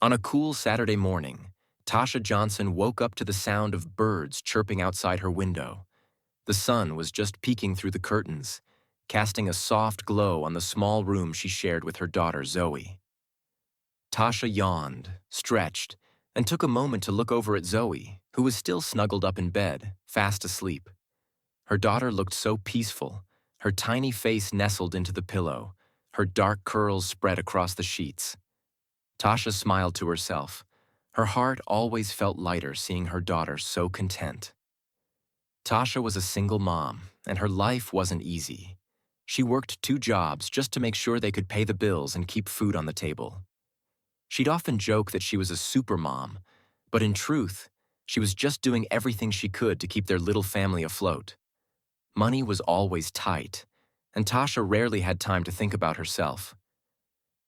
On a cool Saturday morning, Tasha Johnson woke up to the sound of birds chirping outside her window. The sun was just peeking through the curtains, casting a soft glow on the small room she shared with her daughter Zoe. Tasha yawned, stretched, and took a moment to look over at Zoe, who was still snuggled up in bed, fast asleep. Her daughter looked so peaceful, her tiny face nestled into the pillow, her dark curls spread across the sheets. Tasha smiled to herself. Her heart always felt lighter seeing her daughter so content. Tasha was a single mom, and her life wasn't easy. She worked 2 jobs just to make sure they could pay the bills and keep food on the table. She'd often joke that she was a super mom, but in truth, she was just doing everything she could to keep their little family afloat. Money was always tight, and Tasha rarely had time to think about herself.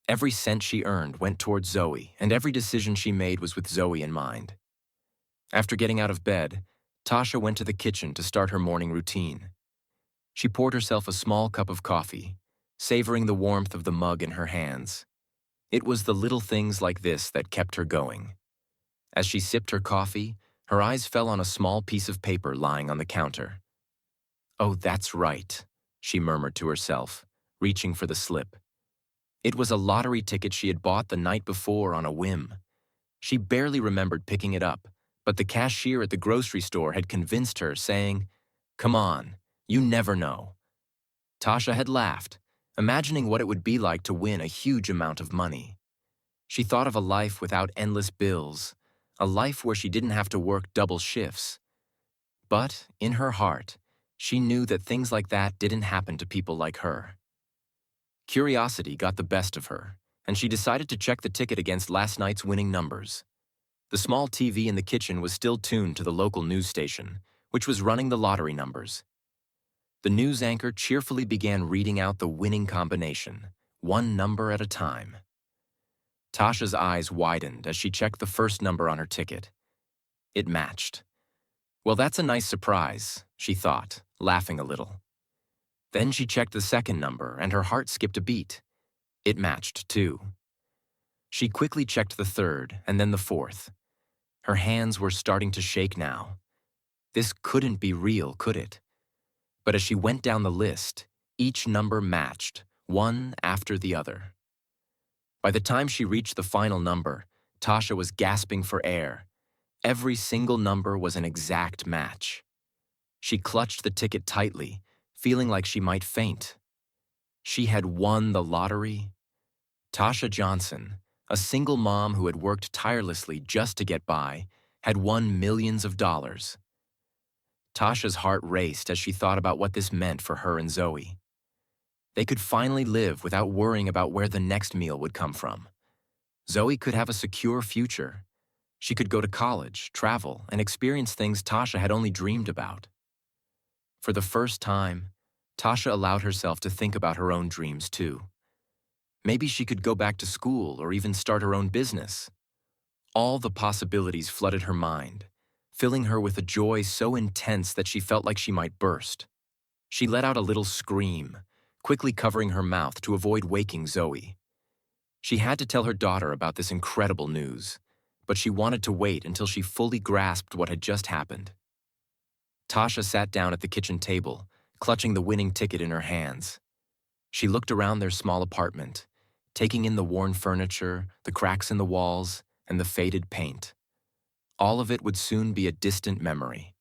Every cent she earned went towards Zoe, and every decision she made was with Zoe in mind. After getting out of bed, Tasha went to the kitchen to start her morning routine. She poured herself a small cup of coffee, savoring the warmth of the mug in her hands. It was the little things like this that kept her going. As she sipped her coffee, her eyes fell on a small piece of paper lying on the counter. "Oh, that's right," she murmured to herself, reaching for the slip. It was a lottery ticket she had bought the night before on a whim. She barely remembered picking it up, but the cashier at the grocery store had convinced her, saying, "Come on, you never know." Tasha had laughed, imagining what it would be like to win a huge amount of money. She thought of a life without endless bills, a life where she didn't have to work double shifts. But, in her heart, she knew that things like that didn't happen to people like her. Curiosity got the best of her, and she decided to check the ticket against last night's winning numbers. The small TV in the kitchen was still tuned to the local news station, which was running the lottery numbers. The news anchor cheerfully began reading out the winning combination, one number at a time. Tasha's eyes widened as she checked the first number on her ticket. It matched. Well, that's a nice surprise, she thought, laughing a little. Then she checked the second number, and her heart skipped a beat. It matched, too. She quickly checked the third, and then the fourth. Her hands were starting to shake now. This couldn't be real, could it? But as she went down the list, each number matched, one after the other. By the time she reached the final number, Tasha was gasping for air. Every single number was an exact match. She clutched the ticket tightly, feeling like she might faint. She had won the lottery. Tasha Johnson, a single mom who had worked tirelessly just to get by, had won millions of dollars. Tasha's heart raced as she thought about what this meant for her and Zoe. They could finally live without worrying about where the next meal would come from. Zoe could have a secure future. She could go to college, travel, and experience things Tasha had only dreamed about. For the first time, Tasha allowed herself to think about her own dreams too. Maybe she could go back to school or even start her own business. All the possibilities flooded her mind, filling her with a joy so intense that she felt like she might burst. She let out a little scream, quickly covering her mouth to avoid waking Zoe. She had to tell her daughter about this incredible news, but she wanted to wait until she fully grasped what had just happened. Tasha sat down at the kitchen table, clutching the winning ticket in her hands. She looked around their small apartment, taking in the worn furniture, the cracks in the walls, and the faded paint. All of it would soon be a distant memory.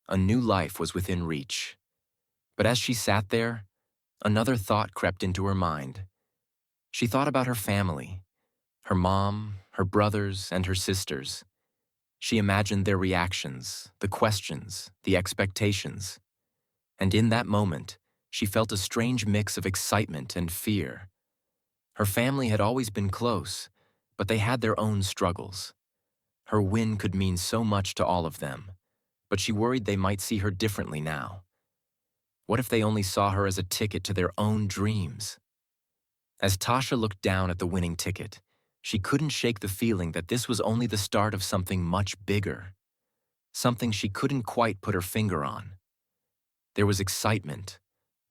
A new life was within reach. But as she sat there, another thought crept into her mind. She thought about her family, her mom, her brothers, and her sisters. She imagined their reactions, the questions, the expectations. And in that moment, she felt a strange mix of excitement and fear. Her family had always been close, but they had their own struggles. Her win could mean so much to all of them, but she worried they might see her differently now. What if they only saw her as a ticket to their own dreams? As Tasha looked down at the winning ticket, she couldn't shake the feeling that this was only the start of something much bigger, something she couldn't quite put her finger on. There was excitement,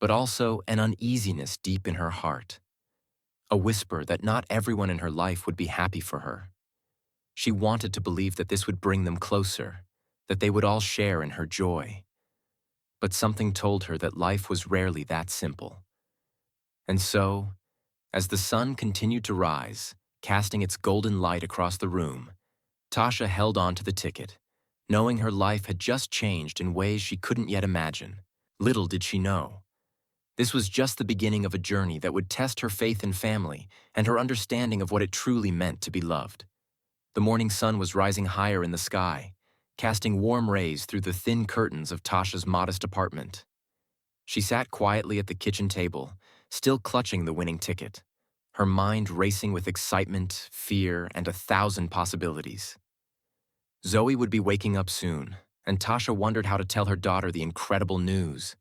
but also an uneasiness deep in her heart, a whisper that not everyone in her life would be happy for her. She wanted to believe that this would bring them closer, that they would all share in her joy. But something told her that life was rarely that simple. And so, as the sun continued to rise, casting its golden light across the room, Tasha held on to the ticket, knowing her life had just changed in ways she couldn't yet imagine. Little did she know. This was just the beginning of a journey that would test her faith in family and her understanding of what it truly meant to be loved. The morning sun was rising higher in the sky, casting warm rays through the thin curtains of Tasha's modest apartment. She sat quietly at the kitchen table, still clutching the winning ticket, her mind racing with excitement, fear, and 1,000 possibilities. Zoe would be waking up soon, and Tasha wondered how to tell her daughter the incredible news.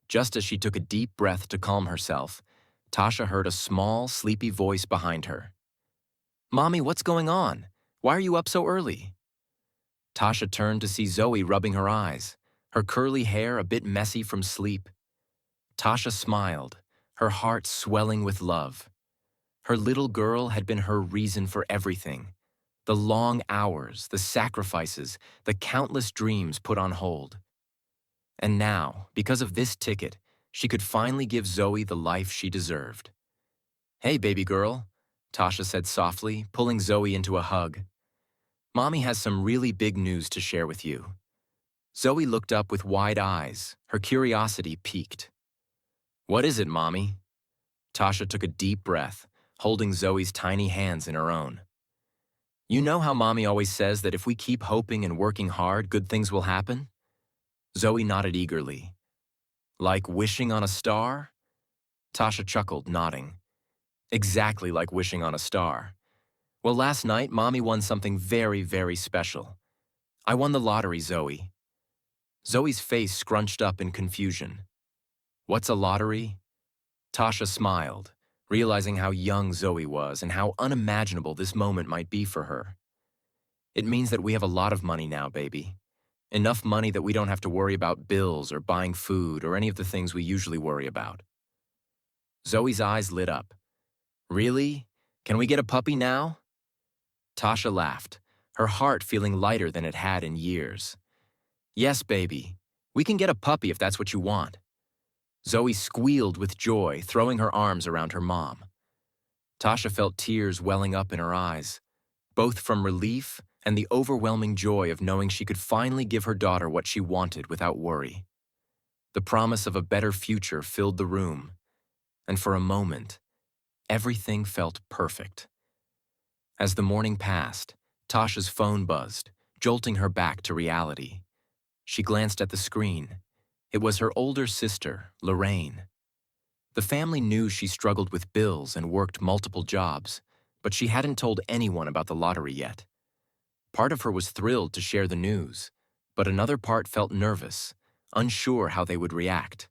Just as she took a deep breath to calm herself, Tasha heard a small, sleepy voice behind her. "Mommy, what's going on? Why are you up so early?" Tasha turned to see Zoe rubbing her eyes, her curly hair a bit messy from sleep. Tasha smiled, her heart swelling with love. Her little girl had been her reason for everything. The long hours, the sacrifices, the countless dreams put on hold. And now, because of this ticket, she could finally give Zoe the life she deserved. "Hey, baby girl," Tasha said softly, pulling Zoe into a hug. "Mommy has some really big news to share with you." Zoe looked up with wide eyes, her curiosity piqued. "What is it, Mommy?" Tasha took a deep breath, holding Zoe's tiny hands in her own. "You know how Mommy always says that if we keep hoping and working hard, good things will happen?" Zoe nodded eagerly. "Like wishing on a star?" Tasha chuckled, nodding. "Exactly like wishing on a star. Well, last night, Mommy won something very, very special. I won the lottery, Zoe." Zoe's face scrunched up in confusion. "What's a lottery?" Tasha smiled, realizing how young Zoe was and how unimaginable this moment might be for her. "It means that we have a lot of money now, baby. Enough money that we don't have to worry about bills or buying food or any of the things we usually worry about." Zoe's eyes lit up. "Really? Can we get a puppy now?" Tasha laughed, her heart feeling lighter than it had in years. "Yes, baby. We can get a puppy if that's what you want." Zoe squealed with joy, throwing her arms around her mom. Tasha felt tears welling up in her eyes, both from relief and the overwhelming joy of knowing she could finally give her daughter what she wanted without worry. The promise of a better future filled the room, and for a moment, everything felt perfect. As the morning passed, Tasha's phone buzzed, jolting her back to reality. She glanced at the screen. It was her older sister, Lorraine. The family knew she struggled with bills and worked multiple jobs, but she hadn't told anyone about the lottery yet. Part of her was thrilled to share the news, but another part felt nervous, unsure how they would react.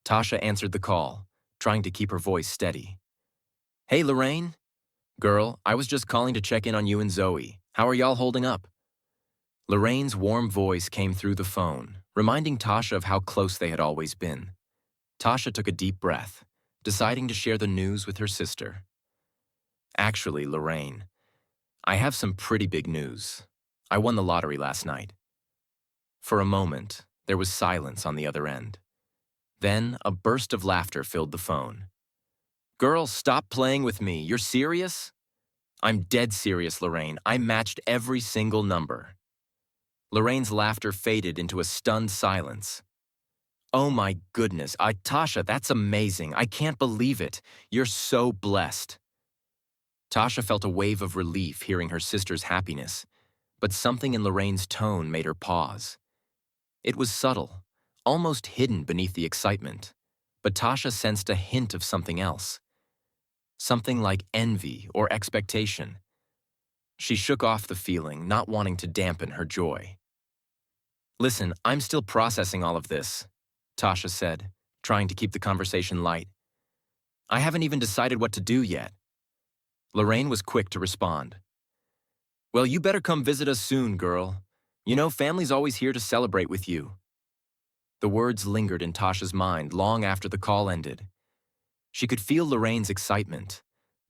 Tasha answered the call, trying to keep her voice steady. "Hey, Lorraine? Girl, I was just calling to check in on you and Zoe. How are y'all holding up?" Lorraine's warm voice came through the phone, reminding Tasha of how close they had always been. Tasha took a deep breath, deciding to share the news with her sister. "Actually, Lorraine, I have some pretty big news. I won the lottery last night." For a moment, there was silence on the other end. Then, a burst of laughter filled the phone. "Girl, stop playing with me. You're serious?" "I'm dead serious, Lorraine. I matched every single number." Lorraine's laughter faded into a stunned silence. "Oh my goodness, Tasha, that's amazing. I can't believe it. You're so blessed." Tasha felt a wave of relief hearing her sister's happiness, but something in Lorraine's tone made her pause. It was subtle, almost hidden beneath the excitement, but Tasha sensed a hint of something else. Something like envy or expectation. She shook off the feeling, not wanting to dampen her joy. "Listen, I'm still processing all of this," Tasha said, trying to keep the conversation light. "I haven't even decided what to do yet." Lorraine was quick to respond. "Well, you better come visit us soon, girl. You know, family's always here to celebrate with you." The words lingered in Tasha's mind long after the call ended. She could feel Lorraine's excitement,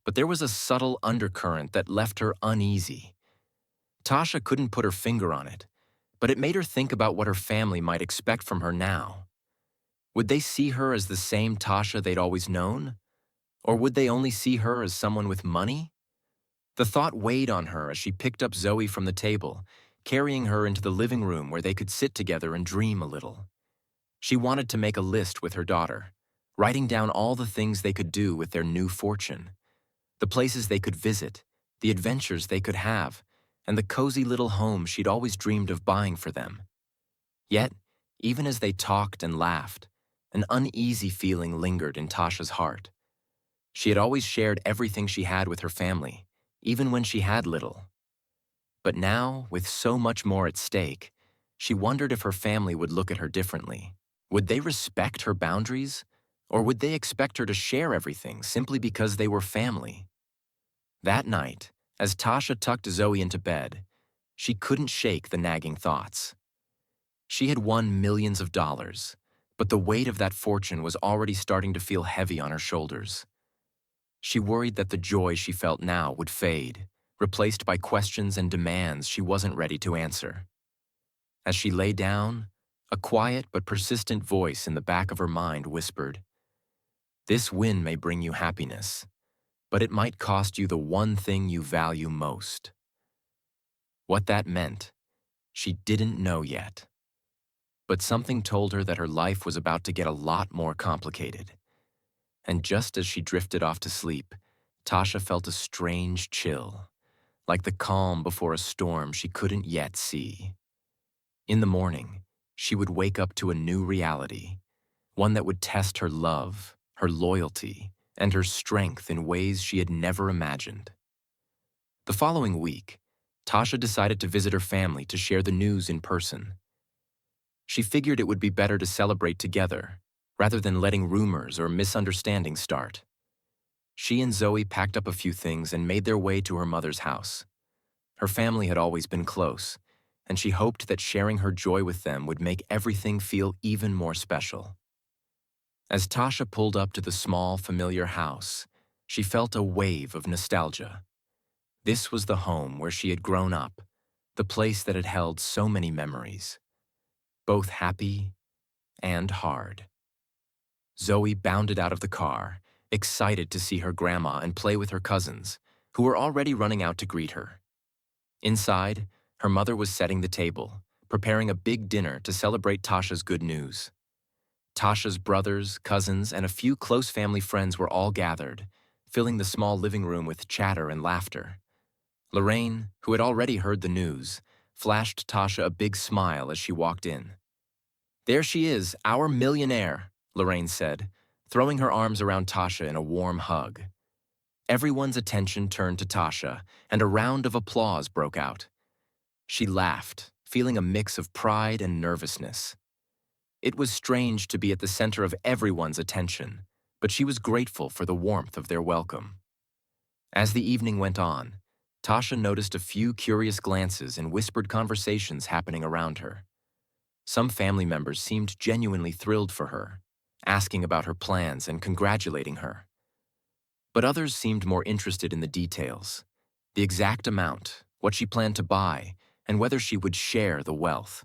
but there was a subtle undercurrent that left her uneasy, Tasha couldn't put her finger on it, but it made her think about what her family might expect from her now. Would they see her as the same Tasha they'd always known? Or would they only see her as someone with money? The thought weighed on her as she picked up Zoe from the table, carrying her into the living room where they could sit together and dream a little. She wanted to make a list with her daughter, writing down all the things they could do with their new fortune, the places they could visit, the adventures they could have, and the cozy little home she'd always dreamed of buying for them. Yet, even as they talked and laughed, an uneasy feeling lingered in Tasha's heart. She had always shared everything she had with her family, even when she had little. But now, with so much more at stake, she wondered if her family would look at her differently. Would they respect her boundaries, or would they expect her to share everything simply because they were family? That night, as Tasha tucked Zoe into bed, she couldn't shake the nagging thoughts. She had won millions of dollars, but the weight of that fortune was already starting to feel heavy on her shoulders. She worried that the joy she felt now would fade, replaced by questions and demands she wasn't ready to answer. As she lay down, a quiet but persistent voice in the back of her mind whispered, "This win may bring you happiness, but it might cost you the one thing you value most." What that meant, she didn't know yet. But something told her that her life was about to get a lot more complicated. And just as she drifted off to sleep, Tasha felt a strange chill, like the calm before a storm she couldn't yet see. In the morning, she would wake up to a new reality, one that would test her love, her loyalty, and her strength in ways she had never imagined. The following week, Tasha decided to visit her family to share the news in person. She figured it would be better to celebrate together, rather than letting rumors or misunderstandings start. She and Zoe packed up a few things and made their way to her mother's house. Her family had always been close, and she hoped that sharing her joy with them would make everything feel even more special. As Tasha pulled up to the small, familiar house, she felt a wave of nostalgia. This was the home where she had grown up, the place that had held so many memories, both happy and hard. Zoe bounded out of the car, excited to see her grandma and play with her cousins, who were already running out to greet her. Inside, her mother was setting the table, preparing a big dinner to celebrate Tasha's good news. Tasha's brothers, cousins, and a few close family friends were all gathered, filling the small living room with chatter and laughter. Lorraine, who had already heard the news, flashed Tasha a big smile as she walked in. "There she is, our millionaire," Lorraine said, throwing her arms around Tasha in a warm hug. Everyone's attention turned to Tasha, and a round of applause broke out. She laughed, feeling a mix of pride and nervousness. It was strange to be at the center of everyone's attention, but she was grateful for the warmth of their welcome. As the evening went on, Tasha noticed a few curious glances and whispered conversations happening around her. Some family members seemed genuinely thrilled for her, asking about her plans and congratulating her. But others seemed more interested in the details, the exact amount, what she planned to buy, and whether she would share the wealth.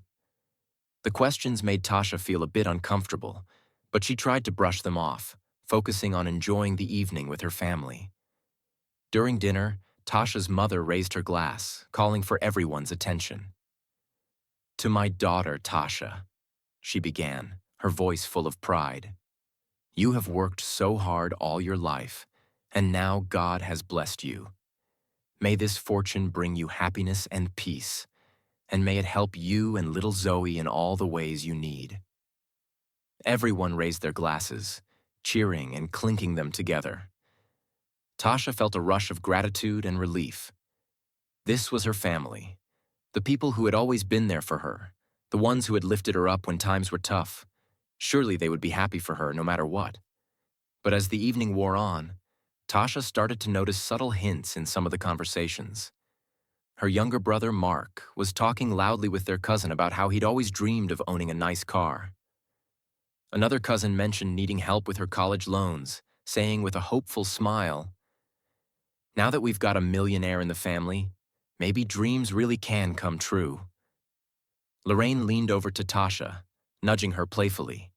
The questions made Tasha feel a bit uncomfortable, but she tried to brush them off, focusing on enjoying the evening with her family. During dinner, Tasha's mother raised her glass, calling for everyone's attention. "To my daughter, Tasha," she began, her voice full of pride. "You have worked so hard all your life, and now God has blessed you. May this fortune bring you happiness and peace, and may it help you and little Zoe in all the ways you need." Everyone raised their glasses, cheering and clinking them together. Tasha felt a rush of gratitude and relief. This was her family, the people who had always been there for her, the ones who had lifted her up when times were tough. Surely they would be happy for her no matter what. But as the evening wore on, Tasha started to notice subtle hints in some of the conversations. Her younger brother, Mark, was talking loudly with their cousin about how he'd always dreamed of owning a nice car. Another cousin mentioned needing help with her college loans, saying with a hopeful smile, "Now that we've got a millionaire in the family, Maybe dreams really can come true. Lorraine leaned over to Tasha, nudging her playfully.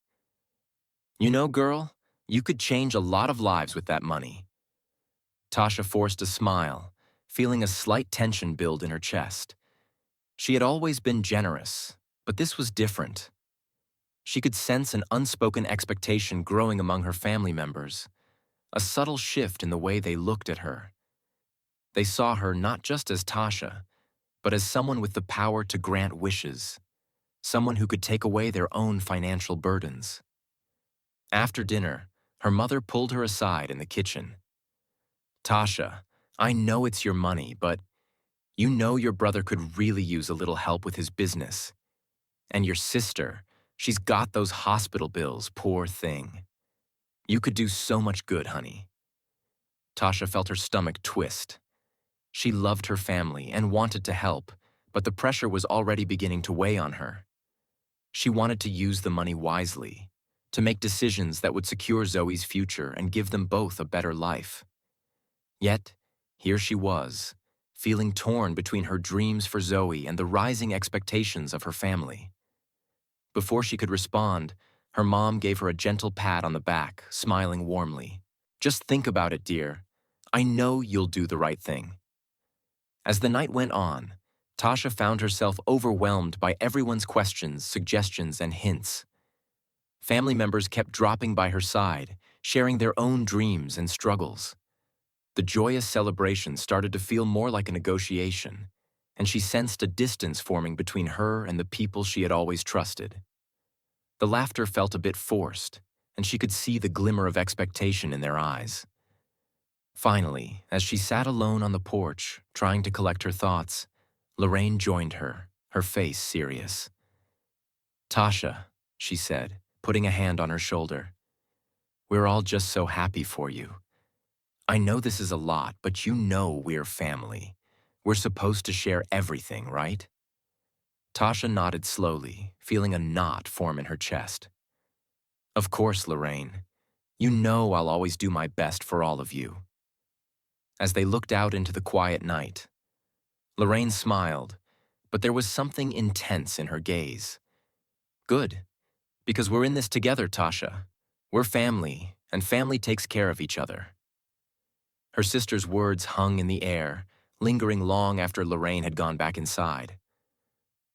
You know, girl, you could change a lot of lives with that money. Tasha forced a smile, feeling a slight tension build in her chest. She had always been generous, but this was different. She could sense an unspoken expectation growing among her family members, a subtle shift in the way they looked at her. They saw her not just as Tasha, but as someone with the power to grant wishes, someone who could take away their own financial burdens. After dinner, her mother pulled her aside in the kitchen. Tasha, I know it's your money, but you know your brother could really use a little help with his business. And your sister, she's got those hospital bills, poor thing. You could do so much good, honey. Tasha felt her stomach twist. She loved her family and wanted to help, but the pressure was already beginning to weigh on her. She wanted to use the money wisely, to make decisions that would secure Zoe's future and give them both a better life. Yet, here she was, feeling torn between her dreams for Zoe and the rising expectations of her family. Before she could respond, her mom gave her a gentle pat on the back, smiling warmly. Just think about it, dear. I know you'll do the right thing. As the night went on, Tasha found herself overwhelmed by everyone's questions, suggestions, and hints. Family members kept dropping by her side, sharing their own dreams and struggles. The joyous celebration started to feel more like a negotiation, and she sensed a distance forming between her and the people she had always trusted. The laughter felt a bit forced, and she could see the glimmer of expectation in their eyes. Finally, as she sat alone on the porch, trying to collect her thoughts, Lorraine joined her, her face serious. Tasha, she said, putting a hand on her shoulder, we're all just so happy for you. I know this is a lot, but you know we're family. We're supposed to share everything, right? Tasha nodded slowly, feeling a knot form in her chest. Of course, Lorraine. You know I'll always do my best for all of you. As they looked out into the quiet night, Lorraine smiled, but there was something intense in her gaze. Good, because we're in this together, Tasha. We're family, and family takes care of each other. Her sister's words hung in the air, lingering long after Lorraine had gone back inside.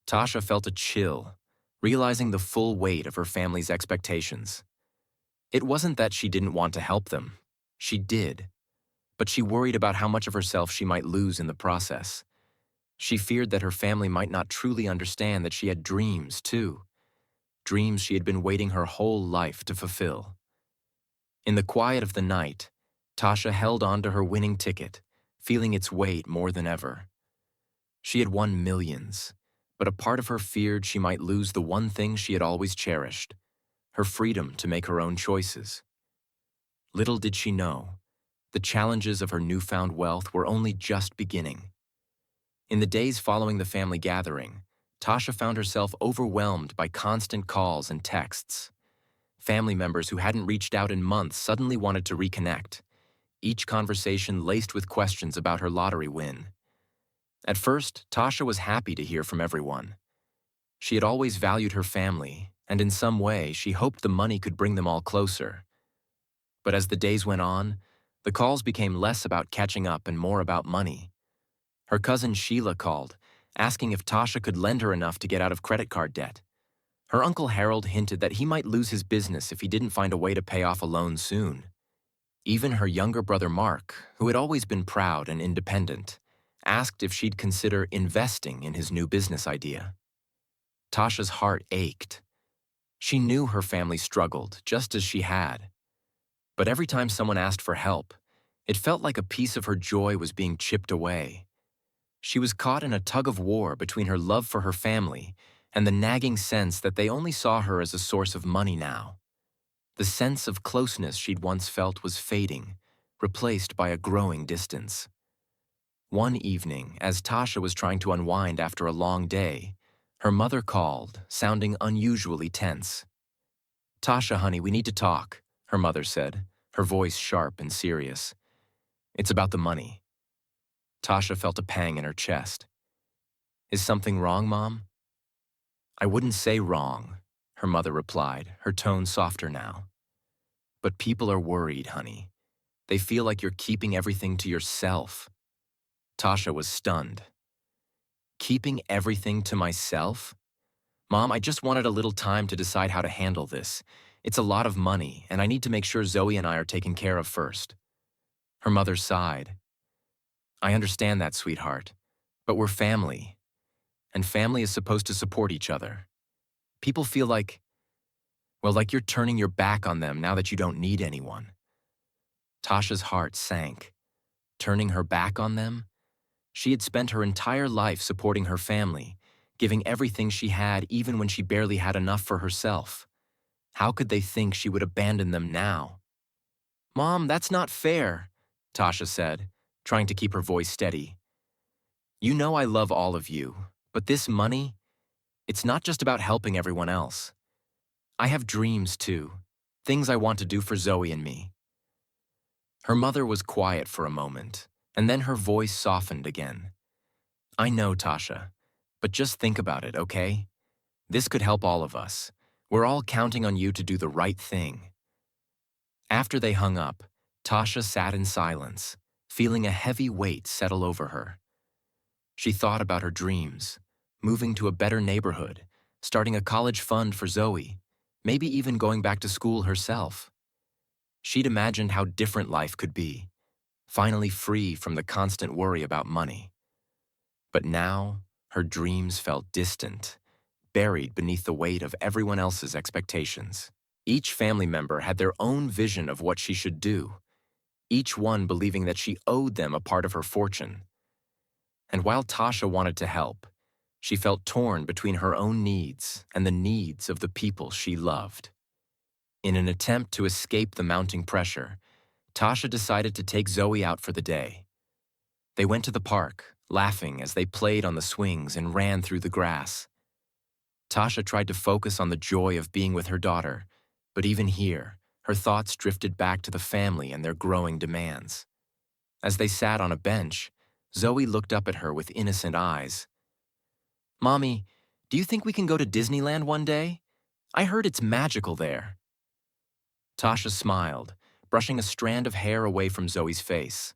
Tasha felt a chill, realizing the full weight of her family's expectations. It wasn't that she didn't want to help them. She did. But she worried about how much of herself she might lose in the process. She feared that her family might not truly understand that she had dreams, too. Dreams she had been waiting her whole life to fulfill. In the quiet of the night, Tasha held on to her winning ticket, feeling its weight more than ever. She had won millions, but a part of her feared she might lose the one thing she had always cherished, her freedom to make her own choices. Little did she know, the challenges of her newfound wealth were only just beginning. In the days following the family gathering, Tasha found herself overwhelmed by constant calls and texts. Family members who hadn't reached out in months suddenly wanted to reconnect, each conversation laced with questions about her lottery win. At first, Tasha was happy to hear from everyone. She had always valued her family, and in some way, she hoped the money could bring them all closer. But as the days went on, the calls became less about catching up and more about money. Her cousin Sheila called, asking if Tasha could lend her enough to get out of credit card debt. Her uncle Harold hinted that he might lose his business if he didn't find a way to pay off a loan soon. Even her younger brother Mark, who had always been proud and independent, asked if she'd consider investing in his new business idea. Tasha's heart ached. She knew her family struggled, just as she had. But every time someone asked for help, it felt like a piece of her joy was being chipped away. She was caught in a tug-of-war between her love for her family and the nagging sense that they only saw her as a source of money now. The sense of closeness she'd once felt was fading, replaced by a growing distance. One evening, as Tasha was trying to unwind after a long day, her mother called, sounding unusually tense. "Tasha, honey, we need to talk," her mother said, her voice sharp and serious. "It's about the money." Tasha felt a pang in her chest. Is something wrong, Mom? I wouldn't say wrong, her mother replied, her tone softer now. But people are worried, honey. They feel like you're keeping everything to yourself. Tasha was stunned. Keeping everything to myself? Mom, I just wanted a little time to decide how to handle this. It's a lot of money, and I need to make sure Zoe and I are taken care of first. Her mother sighed. I understand that, sweetheart, but we're family, and family is supposed to support each other. People feel like, well, like you're turning your back on them now that you don't need anyone. Tasha's heart sank. Turning her back on them? She had spent her entire life supporting her family, giving everything she had even when she barely had enough for herself. How could they think she would abandon them now? Mom, that's not fair, Tasha said, trying to keep her voice steady. You know I love all of you, but this money, it's not just about helping everyone else. I have dreams too, things I want to do for Zoe and me. Her mother was quiet for a moment, and then her voice softened again. I know, Tasha, but just think about it, okay? This could help all of us. We're all counting on you to do the right thing. After they hung up, Tasha sat in silence, feeling a heavy weight settle over her. She thought about her dreams, moving to a better neighborhood, starting a college fund for Zoe, maybe even going back to school herself. She'd imagined how different life could be, finally free from the constant worry about money. But now, her dreams felt distant, buried beneath the weight of everyone else's expectations. Each family member had their own vision of what she should do, each one believing that she owed them a part of her fortune. And while Tasha wanted to help, she felt torn between her own needs and the needs of the people she loved. In an attempt to escape the mounting pressure, Tasha decided to take Zoe out for the day. They went to the park, laughing as they played on the swings and ran through the grass. Tasha tried to focus on the joy of being with her daughter, but even here, her thoughts drifted back to the family and their growing demands. As they sat on a bench, Zoe looked up at her with innocent eyes. Mommy, do you think we can go to Disneyland one day? I heard it's magical there. Tasha smiled, brushing a strand of hair away from Zoe's face.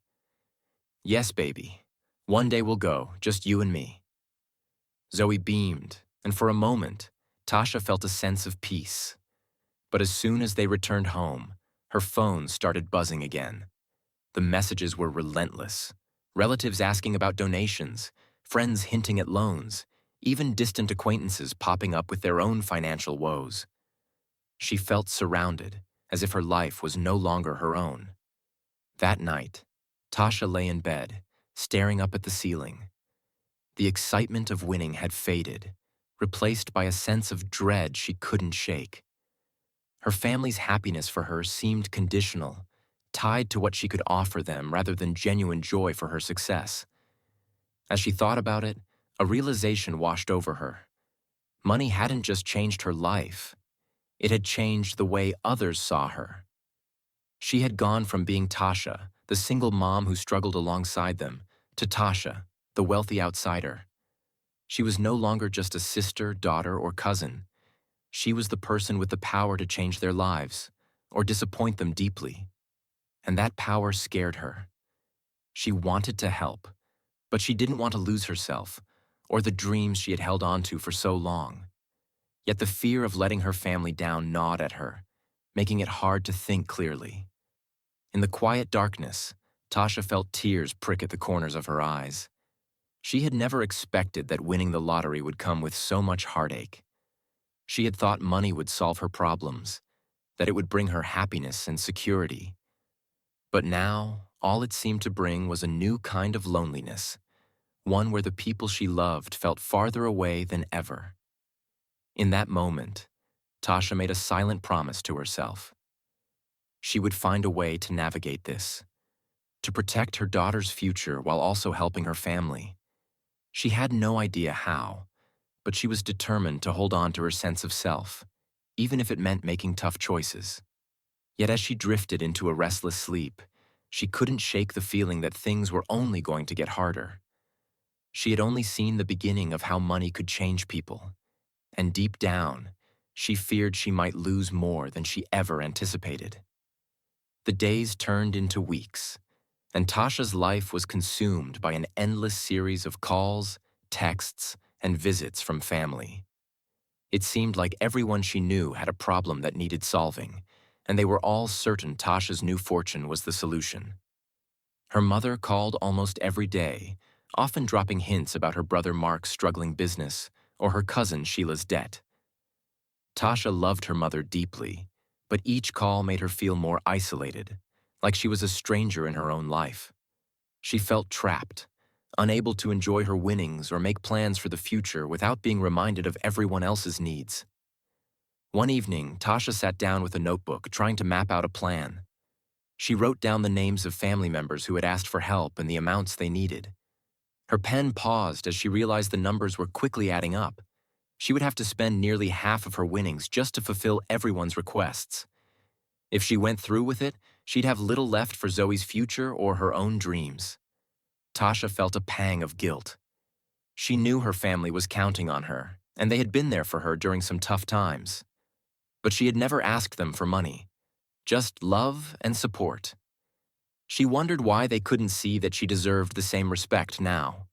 Yes, baby. One day we'll go, just you and me. Zoe beamed, and for a moment, Tasha felt a sense of peace. But as soon as they returned home, her phone started buzzing again. The messages were relentless. Relatives asking about donations, friends hinting at loans, even distant acquaintances popping up with their own financial woes. She felt surrounded, as if her life was no longer her own. That night, Tasha lay in bed, staring up at the ceiling. The excitement of winning had faded, replaced by a sense of dread she couldn't shake. Her family's happiness for her seemed conditional, tied to what she could offer them rather than genuine joy for her success. As she thought about it, a realization washed over her. Money hadn't just changed her life. It had changed the way others saw her. She had gone from being Tasha, the single mom who struggled alongside them, to Tasha, the wealthy outsider. She was no longer just a sister, daughter, or cousin. She was the person with the power to change their lives, or disappoint them deeply. And that power scared her. She wanted to help, but she didn't want to lose herself, or the dreams she had held on to for so long. Yet the fear of letting her family down gnawed at her, making it hard to think clearly. In the quiet darkness, Tasha felt tears prick at the corners of her eyes. She had never expected that winning the lottery would come with so much heartache. She had thought money would solve her problems, that it would bring her happiness and security. But now, all it seemed to bring was a new kind of loneliness, one where the people she loved felt farther away than ever. In that moment, Tasha made a silent promise to herself. She would find a way to navigate this, to protect her daughter's future while also helping her family. She had no idea how, but she was determined to hold on to her sense of self, even if it meant making tough choices. Yet as she drifted into a restless sleep, She couldn't shake the feeling that things were only going to get harder. She had only seen the beginning of how money could change people, and deep down, she feared she might lose more than she ever anticipated. The days turned into weeks, and Tasha's life was consumed by an endless series of calls, texts, and visits from family. It seemed like everyone she knew had a problem that needed solving, and they were all certain Tasha's new fortune was the solution. Her mother called almost every day, often dropping hints about her brother Mark's struggling business or her cousin Sheila's debt. Tasha loved her mother deeply, but each call made her feel more isolated, like she was a stranger in her own life. She felt trapped, unable to enjoy her winnings or make plans for the future without being reminded of everyone else's needs. One evening, Tasha sat down with a notebook, trying to map out a plan. She wrote down the names of family members who had asked for help and the amounts they needed. Her pen paused as she realized the numbers were quickly adding up. She would have to spend nearly half of her winnings just to fulfill everyone's requests. If she went through with it, she'd have little left for Zoe's future or her own dreams. Tasha felt a pang of guilt. She knew her family was counting on her, and they had been there for her during some tough times. But she had never asked them for money, just love and support. She wondered why they couldn't see that she deserved the same respect now.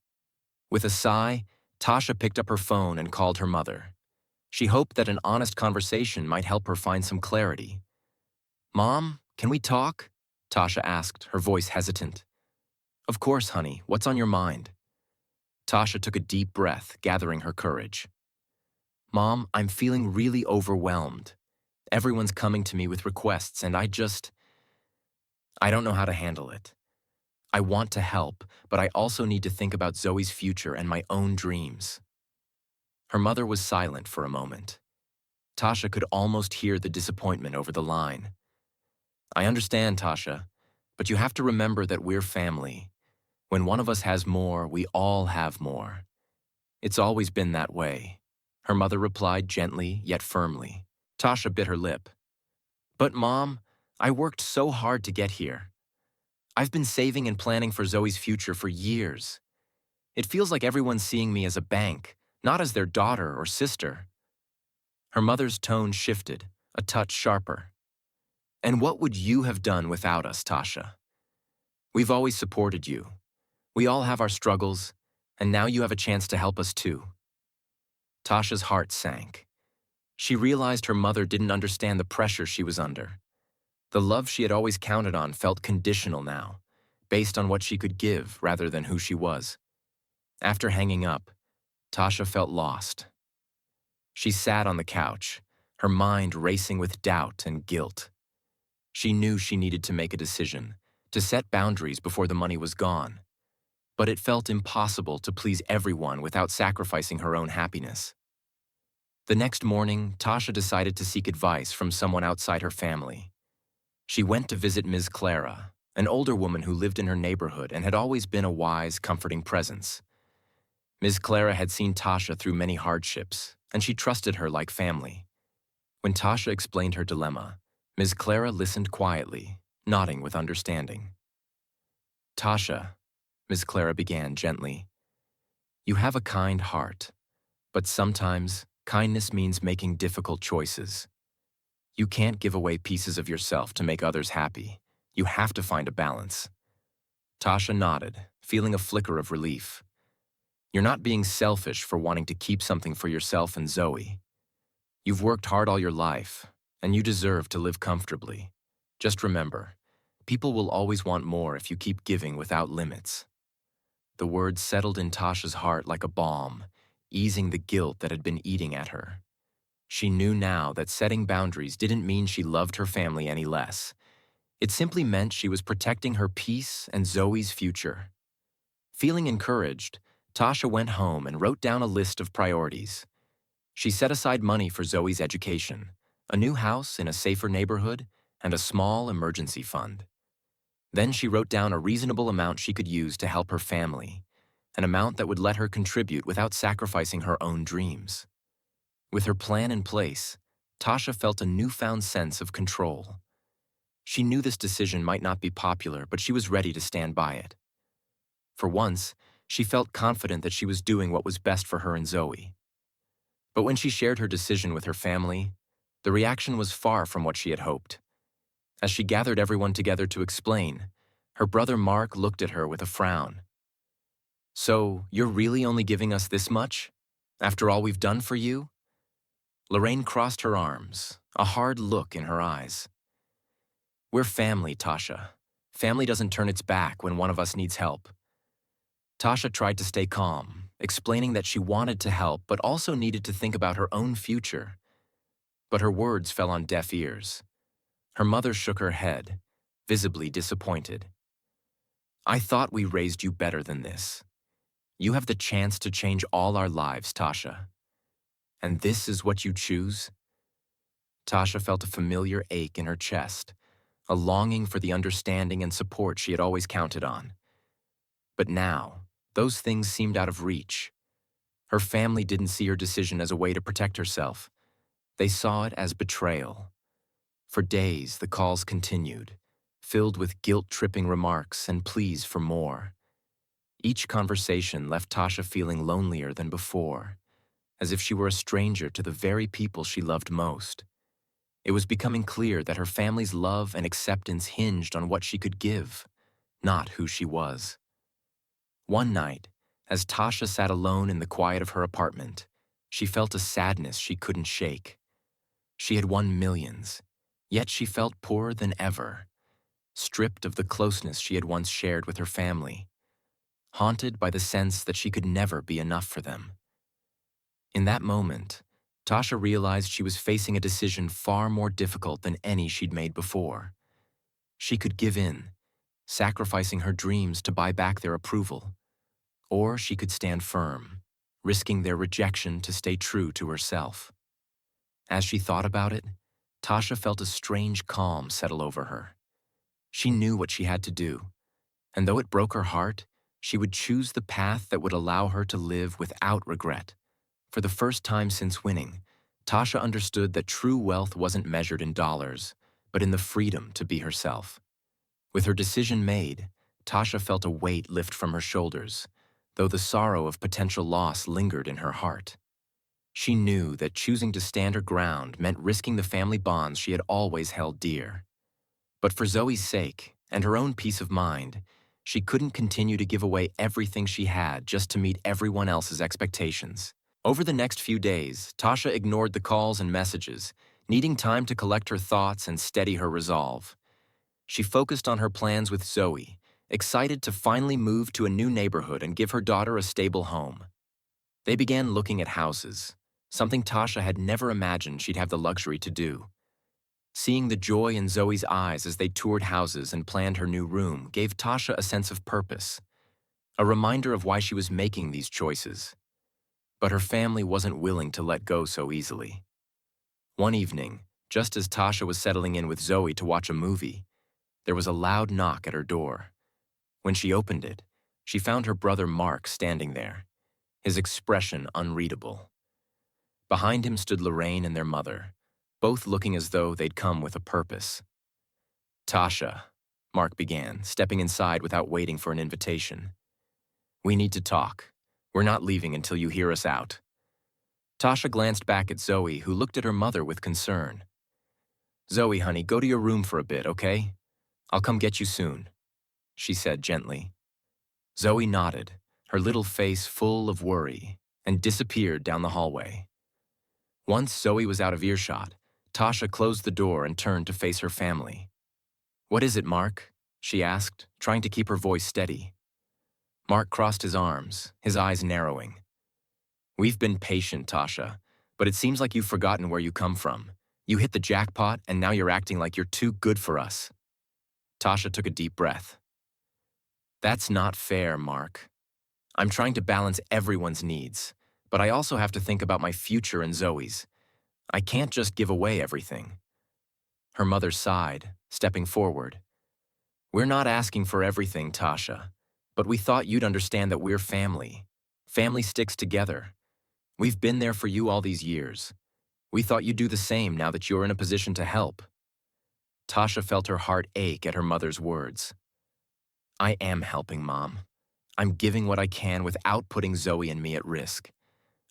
With a sigh, Tasha picked up her phone and called her mother. She hoped that an honest conversation might help her find some clarity. "Mom, can we talk?" Tasha asked, her voice hesitant. "Of course, honey. What's on your mind?" Tasha took a deep breath, gathering her courage. "Mom, I'm feeling really overwhelmed. Everyone's coming to me with requests, and I don't know how to handle it. I want to help, but I also need to think about Zoe's future and my own dreams." Her mother was silent for a moment. Tasha could almost hear the disappointment over the line. "I understand, Tasha, but you have to remember that we're family. When one of us has more, we all have more. It's always been that way," her mother replied gently yet firmly. Tasha bit her lip. "But Mom, I worked so hard to get here. I've been saving and planning for Zoe's future for years. It feels like everyone's seeing me as a bank, not as their daughter or sister." Her mother's tone shifted, a touch sharper. "And what would you have done without us, Tasha? We've always supported you. We all have our struggles, and now you have a chance to help us too." Tasha's heart sank. She realized her mother didn't understand the pressure she was under. The love she had always counted on felt conditional now, based on what she could give rather than who she was. After hanging up, Tasha felt lost. She sat on the couch, her mind racing with doubt and guilt. She knew she needed to make a decision, to set boundaries before the money was gone. But it felt impossible to please everyone without sacrificing her own happiness. The next morning, Tasha decided to seek advice from someone outside her family. She went to visit Ms. Clara, an older woman who lived in her neighborhood and had always been a wise, comforting presence. Ms. Clara had seen Tasha through many hardships, and she trusted her like family. When Tasha explained her dilemma, Ms. Clara listened quietly, nodding with understanding. "Tasha," Ms. Clara began gently, "you have a kind heart, but sometimes kindness means making difficult choices. You can't give away pieces of yourself to make others happy. You have to find a balance." Tasha nodded, feeling a flicker of relief. "You're not being selfish for wanting to keep something for yourself and Zoe. You've worked hard all your life, and you deserve to live comfortably. Just remember, people will always want more if you keep giving without limits." The words settled in Tasha's heart like a balm, easing the guilt that had been eating at her. She knew now that setting boundaries didn't mean she loved her family any less. It simply meant she was protecting her peace and Zoe's future. Feeling encouraged, Tasha went home and wrote down a list of priorities. She set aside money for Zoe's education, a new house in a safer neighborhood, and a small emergency fund. Then she wrote down a reasonable amount she could use to help her family, an amount that would let her contribute without sacrificing her own dreams. With her plan in place, Tasha felt a newfound sense of control. She knew this decision might not be popular, but she was ready to stand by it. For once, she felt confident that she was doing what was best for her and Zoe. But when she shared her decision with her family, the reaction was far from what she had hoped. As she gathered everyone together to explain, her brother Mark looked at her with a frown. "So, you're really only giving us this much? After all we've done for you?" Lorraine crossed her arms, a hard look in her eyes. "We're family, Tasha. Family doesn't turn its back when one of us needs help." Tasha tried to stay calm, explaining that she wanted to help but also needed to think about her own future. But her words fell on deaf ears. Her mother shook her head, visibly disappointed. "I thought we raised you better than this. You have the chance to change all our lives, Tasha. And this is what you choose?" Tasha felt a familiar ache in her chest, a longing for the understanding and support she had always counted on. But now, those things seemed out of reach. Her family didn't see her decision as a way to protect herself. They saw it as betrayal. For days, the calls continued, filled with guilt-tripping remarks and pleas for more. Each conversation left Tasha feeling lonelier than before, as if she were a stranger to the very people she loved most. It was becoming clear that her family's love and acceptance hinged on what she could give, not who she was. One night, as Tasha sat alone in the quiet of her apartment, she felt a sadness she couldn't shake. She had won millions, yet she felt poorer than ever, stripped of the closeness she had once shared with her family, haunted by the sense that she could never be enough for them. In that moment, Tasha realized she was facing a decision far more difficult than any she'd made before. She could give in, sacrificing her dreams to buy back their approval, or she could stand firm, risking their rejection to stay true to herself. As she thought about it, Tasha felt a strange calm settle over her. She knew what she had to do, and though it broke her heart, she would choose the path that would allow her to live without regret. For the first time since winning, Tasha understood that true wealth wasn't measured in dollars, but in the freedom to be herself. With her decision made, Tasha felt a weight lift from her shoulders, though the sorrow of potential loss lingered in her heart. She knew that choosing to stand her ground meant risking the family bonds she had always held dear. But for Zoe's sake, and her own peace of mind, she couldn't continue to give away everything she had just to meet everyone else's expectations. Over the next few days, Tasha ignored the calls and messages, needing time to collect her thoughts and steady her resolve. She focused on her plans with Zoe, excited to finally move to a new neighborhood and give her daughter a stable home. They began looking at houses, something Tasha had never imagined she'd have the luxury to do. Seeing the joy in Zoe's eyes as they toured houses and planned her new room gave Tasha a sense of purpose, a reminder of why she was making these choices. But her family wasn't willing to let go so easily. One evening, just as Tasha was settling in with Zoe to watch a movie, there was a loud knock at her door. When she opened it, she found her brother Mark standing there, his expression unreadable. Behind him stood Lorraine and their mother, both looking as though they'd come with a purpose. "Tasha," Mark began, stepping inside without waiting for an invitation. "We need to talk. We're not leaving until you hear us out." Tasha glanced back at Zoe, who looked at her mother with concern. "Zoe, honey, go to your room for a bit, okay? I'll come get you soon," she said gently. Zoe nodded, her little face full of worry, and disappeared down the hallway. Once Zoe was out of earshot, Tasha closed the door and turned to face her family. "What is it, Mark?" she asked, trying to keep her voice steady. Mark crossed his arms, his eyes narrowing. "We've been patient, Tasha, but it seems like you've forgotten where you come from. You hit the jackpot, and now you're acting like you're too good for us." Tasha took a deep breath. "That's not fair, Mark. I'm trying to balance everyone's needs, but I also have to think about my future and Zoe's. I can't just give away everything." Her mother sighed, stepping forward. "We're not asking for everything, Tasha, but we thought you'd understand that we're family. Family sticks together. We've been there for you all these years. We thought you'd do the same now that you're in a position to help." Tasha felt her heart ache at her mother's words. I am helping, Mom. I'm giving what I can without putting Zoe and me at risk.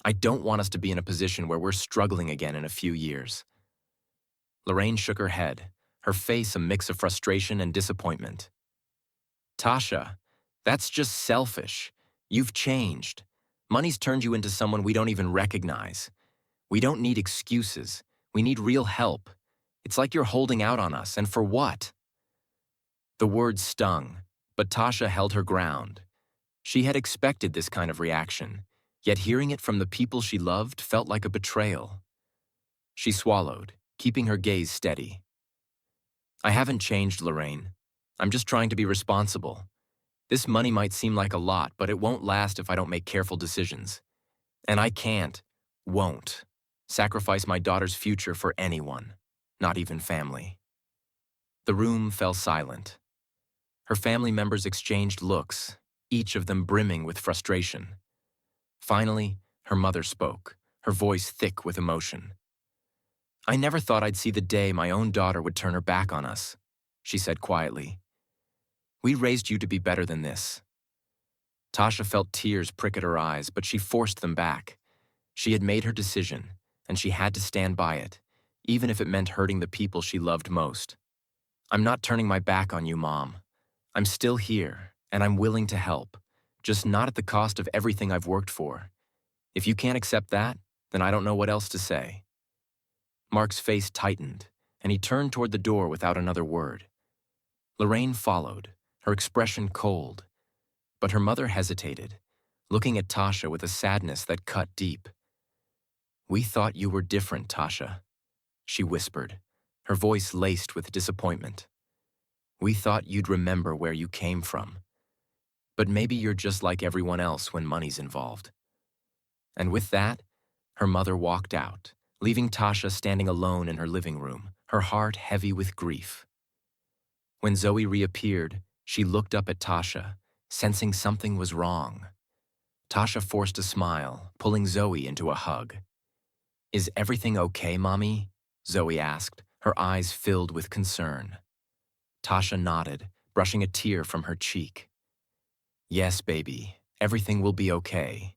I don't want us to be in a position where we're struggling again in a few years. Lorraine shook her head, her face a mix of frustration and disappointment. Tasha, that's just selfish. You've changed. Money's turned you into someone we don't even recognize. We don't need excuses. We need real help. It's like you're holding out on us, and for what? The words stung, but Tasha held her ground. She had expected this kind of reaction, yet hearing it from the people she loved felt like a betrayal. She swallowed, keeping her gaze steady. I haven't changed, Lorraine. I'm just trying to be responsible. This money might seem like a lot, but it won't last if I don't make careful decisions. And I won't, sacrifice my daughter's future for anyone, not even family. The room fell silent. Her family members exchanged looks, each of them brimming with frustration. Finally, her mother spoke, her voice thick with emotion. I never thought I'd see the day my own daughter would turn her back on us, she said quietly. We raised you to be better than this. Tasha felt tears prick at her eyes, but she forced them back. She had made her decision, and she had to stand by it, even if it meant hurting the people she loved most. I'm not turning my back on you, Mom. I'm still here, and I'm willing to help, just not at the cost of everything I've worked for. If you can't accept that, then I don't know what else to say. Mark's face tightened, and he turned toward the door without another word. Lorraine followed, her expression cold, but her mother hesitated, looking at Tasha with a sadness that cut deep. We thought you were different, Tasha, she whispered, her voice laced with disappointment. We thought you'd remember where you came from. But maybe you're just like everyone else when money's involved. And with that, her mother walked out, leaving Tasha standing alone in her living room, her heart heavy with grief. When Zoe reappeared, she looked up at Tasha, sensing something was wrong. Tasha forced a smile, pulling Zoe into a hug. Is everything okay, Mommy? Zoe asked, her eyes filled with concern. Tasha nodded, brushing a tear from her cheek. Yes, baby, everything will be okay.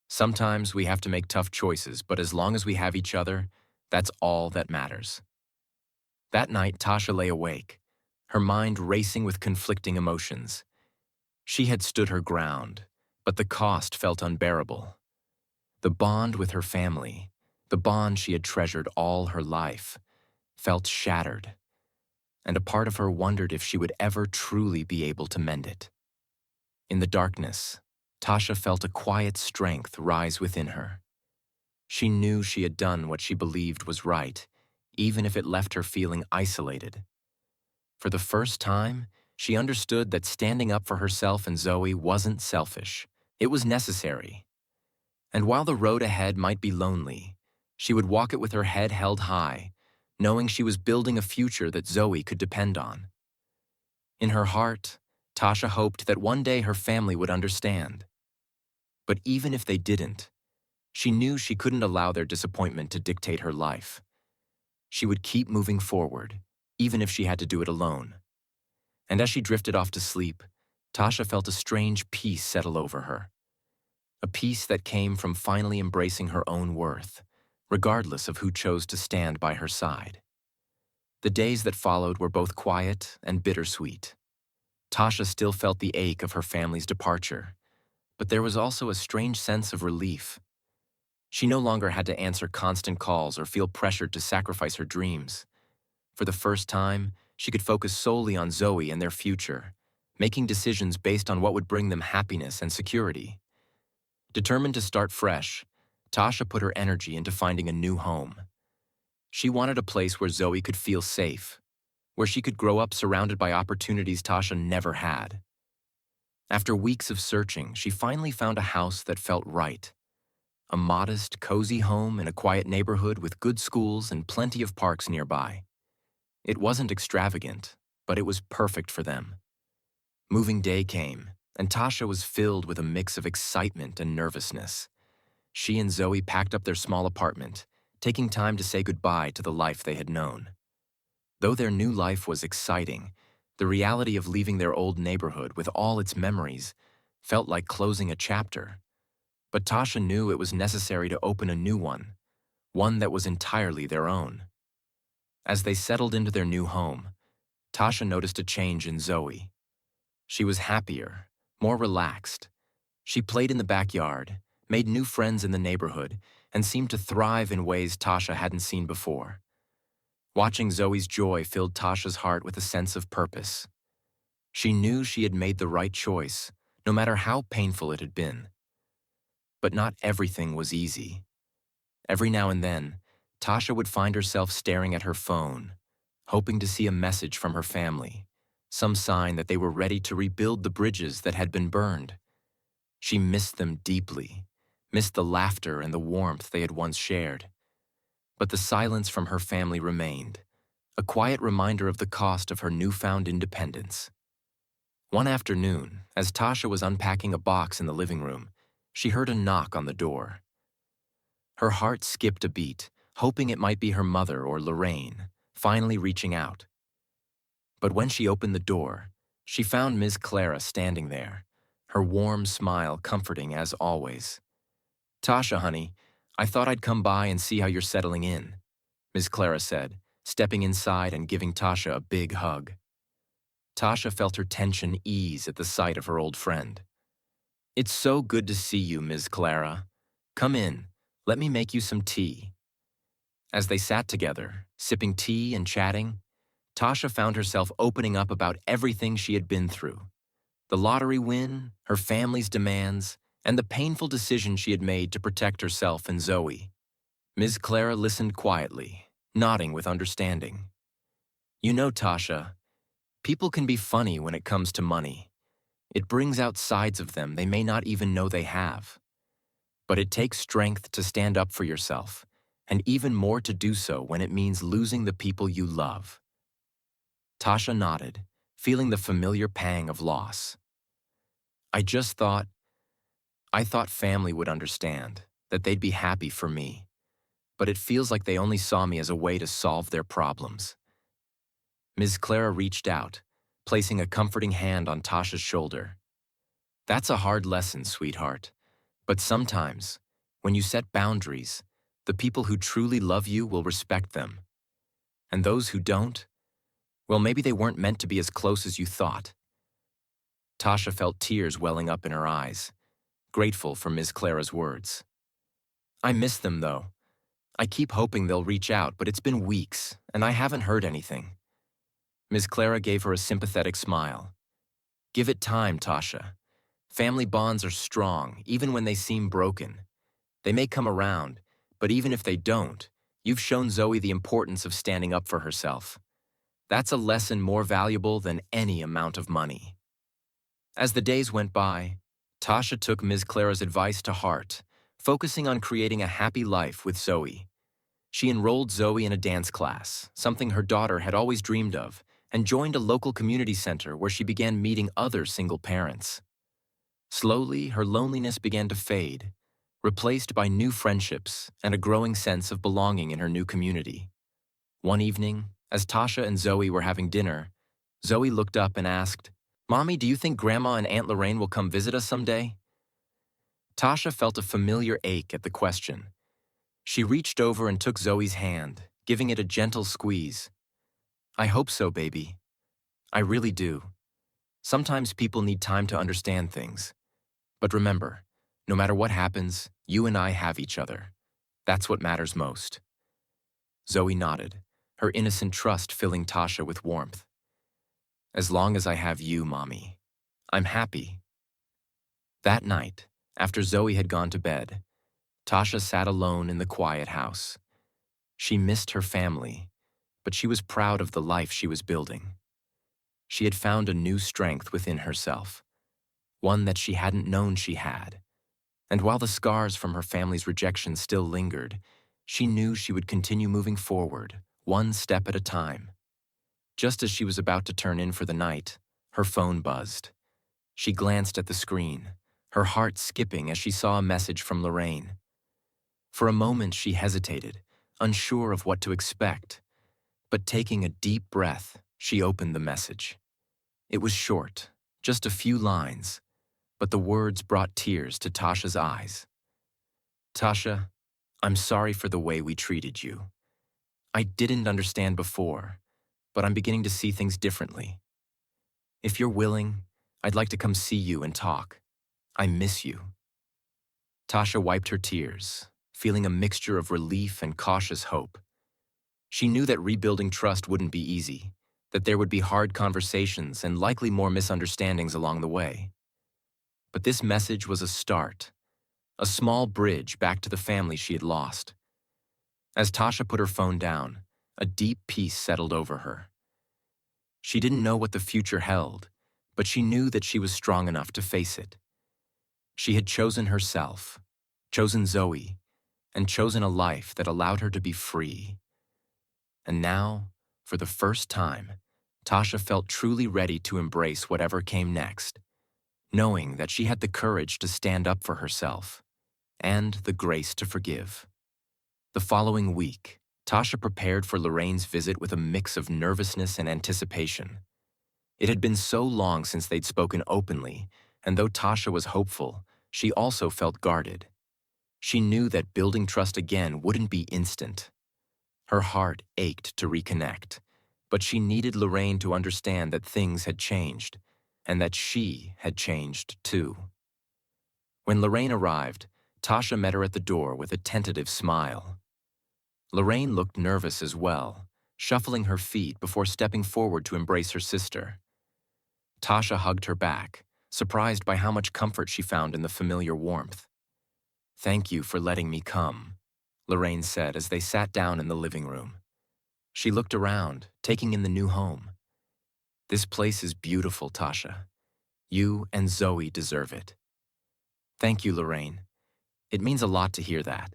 Sometimes we have to make tough choices, but as long as we have each other, that's all that matters. That night, Tasha lay awake, her mind racing with conflicting emotions. She had stood her ground, but the cost felt unbearable. The bond with her family, the bond she had treasured all her life, felt shattered, and a part of her wondered if she would ever truly be able to mend it. In the darkness, Tasha felt a quiet strength rise within her. She knew she had done what she believed was right, even if it left her feeling isolated. For the first time, she understood that standing up for herself and Zoe wasn't selfish. It was necessary. And while the road ahead might be lonely, she would walk it with her head held high, knowing she was building a future that Zoe could depend on. In her heart, Tasha hoped that one day her family would understand. But even if they didn't, she knew she couldn't allow their disappointment to dictate her life. She would keep moving forward, even if she had to do it alone. And as she drifted off to sleep, Tasha felt a strange peace settle over her. A peace that came from finally embracing her own worth, regardless of who chose to stand by her side. The days that followed were both quiet and bittersweet. Tasha still felt the ache of her family's departure, but there was also a strange sense of relief. She no longer had to answer constant calls or feel pressured to sacrifice her dreams. For the first time, she could focus solely on Zoe and their future, making decisions based on what would bring them happiness and security. Determined to start fresh, Tasha put her energy into finding a new home. She wanted a place where Zoe could feel safe, where she could grow up surrounded by opportunities Tasha never had. After weeks of searching, she finally found a house that felt right. A modest, cozy home in a quiet neighborhood with good schools and plenty of parks nearby. It wasn't extravagant, but it was perfect for them. Moving day came, and Tasha was filled with a mix of excitement and nervousness. She and Zoe packed up their small apartment, taking time to say goodbye to the life they had known. Though their new life was exciting, the reality of leaving their old neighborhood with all its memories felt like closing a chapter. But Tasha knew it was necessary to open a new one that was entirely their own. As they settled into their new home, Tasha noticed a change in Zoe. She was happier, more relaxed. She played in the backyard, made new friends in the neighborhood, and seemed to thrive in ways Tasha hadn't seen before. Watching Zoe's joy filled Tasha's heart with a sense of purpose. She knew she had made the right choice, no matter how painful it had been. But not everything was easy. Every now and then, Tasha would find herself staring at her phone, hoping to see a message from her family, some sign that they were ready to rebuild the bridges that had been burned. She missed them deeply, missed the laughter and the warmth they had once shared. But the silence from her family remained, a quiet reminder of the cost of her newfound independence. One afternoon, as Tasha was unpacking a box in the living room, she heard a knock on the door. Her heart skipped a beat, hoping it might be her mother or Lorraine, finally reaching out. But when she opened the door, she found Ms. Clara standing there, her warm smile comforting as always. "Tasha, honey, I thought I'd come by and see how you're settling in," Ms. Clara said, stepping inside and giving Tasha a big hug. Tasha felt her tension ease at the sight of her old friend. "It's so good to see you, Ms. Clara. Come in, let me make you some tea." As they sat together, sipping tea and chatting, Tasha found herself opening up about everything she had been through. The lottery win, her family's demands, and the painful decision she had made to protect herself and Zoe. Ms. Clara listened quietly, nodding with understanding. "You know, Tasha, people can be funny when it comes to money. It brings out sides of them they may not even know they have. But it takes strength to stand up for yourself, and even more to do so when it means losing the people you love." Tasha nodded, feeling the familiar pang of loss. I thought family would understand, that they'd be happy for me. But it feels like they only saw me as a way to solve their problems." Ms. Clara reached out, placing a comforting hand on Tasha's shoulder. "That's a hard lesson, sweetheart. But sometimes, when you set boundaries, the people who truly love you will respect them. And those who don't, well, maybe they weren't meant to be as close as you thought." Tasha felt tears welling up in her eyes, grateful for Ms. Clara's words. "I miss them, though. I keep hoping they'll reach out, but it's been weeks, and I haven't heard anything." Ms. Clara gave her a sympathetic smile. "Give it time, Tasha. Family bonds are strong, even when they seem broken. They may come around, but even if they don't, you've shown Zoe the importance of standing up for herself. That's a lesson more valuable than any amount of money." As the days went by, Tasha took Ms. Clara's advice to heart, focusing on creating a happy life with Zoe. She enrolled Zoe in a dance class, something her daughter had always dreamed of, and joined a local community center where she began meeting other single parents. Slowly, her loneliness began to fade, replaced by new friendships and a growing sense of belonging in her new community. One evening, as Tasha and Zoe were having dinner, Zoe looked up and asked, "Mommy, do you think Grandma and Aunt Lorraine will come visit us someday?" Tasha felt a familiar ache at the question. She reached over and took Zoe's hand, giving it a gentle squeeze. "I hope so, baby. I really do. Sometimes people need time to understand things. But remember, no matter what happens, you and I have each other. That's what matters most." Zoe nodded, her innocent trust filling Tasha with warmth. "As long as I have you, Mommy, I'm happy." That night, after Zoe had gone to bed, Tasha sat alone in the quiet house. She missed her family, but she was proud of the life she was building. She had found a new strength within herself, one that she hadn't known she had. And while the scars from her family's rejection still lingered, she knew she would continue moving forward, one step at a time. Just as she was about to turn in for the night, her phone buzzed. She glanced at the screen, her heart skipping as she saw a message from Lorraine. For a moment she hesitated, unsure of what to expect. But taking a deep breath, she opened the message. It was short, just a few lines, but the words brought tears to Tasha's eyes. Tasha, I'm sorry for the way we treated you. I didn't understand before, but I'm beginning to see things differently. If you're willing, I'd like to come see you and talk. I miss you. Tasha wiped her tears, feeling a mixture of relief and cautious hope. She knew that rebuilding trust wouldn't be easy, that there would be hard conversations and likely more misunderstandings along the way. But this message was a start, a small bridge back to the family she had lost. As Tasha put her phone down, a deep peace settled over her. She didn't know what the future held, but she knew that she was strong enough to face it. She had chosen herself, chosen Zoe, and chosen a life that allowed her to be free. And now, for the first time, Tasha felt truly ready to embrace whatever came next, knowing that she had the courage to stand up for herself and the grace to forgive. The following week, Tasha prepared for Lorraine's visit with a mix of nervousness and anticipation. It had been so long since they'd spoken openly, and though Tasha was hopeful, she also felt guarded. She knew that building trust again wouldn't be instant. Her heart ached to reconnect, but she needed Lorraine to understand that things had changed, and that she had changed too. When Lorraine arrived, Tasha met her at the door with a tentative smile. Lorraine looked nervous as well, shuffling her feet before stepping forward to embrace her sister. Tasha hugged her back, surprised by how much comfort she found in the familiar warmth. "Thank you for letting me come," Lorraine said as they sat down in the living room. She looked around, taking in the new home. "This place is beautiful, Tasha. You and Zoe deserve it." "Thank you, Lorraine. It means a lot to hear that,"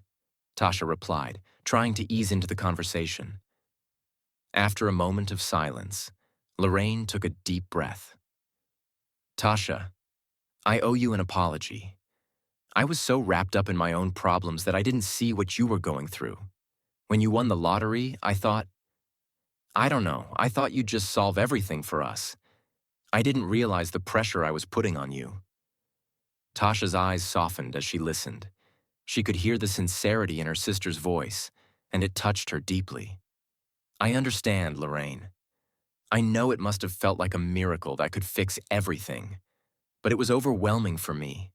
Tasha replied, trying to ease into the conversation. After a moment of silence, Lorraine took a deep breath. "Tasha, I owe you an apology. I was so wrapped up in my own problems that I didn't see what you were going through. When you won the lottery, I thought you'd just solve everything for us. I didn't realize the pressure I was putting on you." Tasha's eyes softened as she listened. She could hear the sincerity in her sister's voice, and it touched her deeply. "I understand, Lorraine. I know it must have felt like a miracle that could fix everything, but it was overwhelming for me.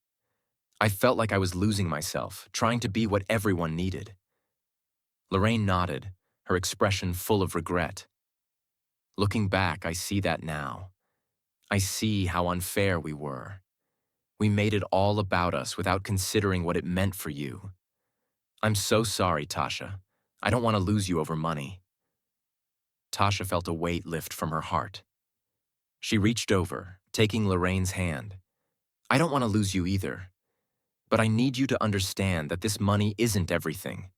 I felt like I was losing myself, trying to be what everyone needed." Lorraine nodded, her expression full of regret. "Looking back, I see that now. I see how unfair we were. We made it all about us without considering what it meant for you. I'm so sorry, Tasha. I don't want to lose you over money." Tasha felt a weight lift from her heart. She reached over, taking Lorraine's hand. "I don't want to lose you either. But I need you to understand that this money isn't everything.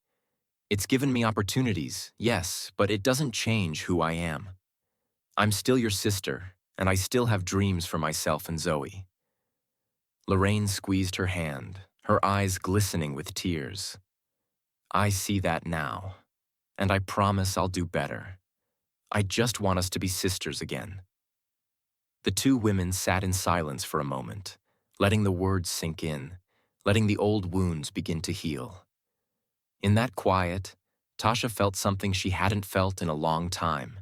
It's given me opportunities, yes, but it doesn't change who I am. I'm still your sister, and I still have dreams for myself and Zoe." Lorraine squeezed her hand, her eyes glistening with tears. "I see that now, and I promise I'll do better. I just want us to be sisters again." The two women sat in silence for a moment, letting the words sink in, letting the old wounds begin to heal. In that quiet, Tasha felt something she hadn't felt in a long time,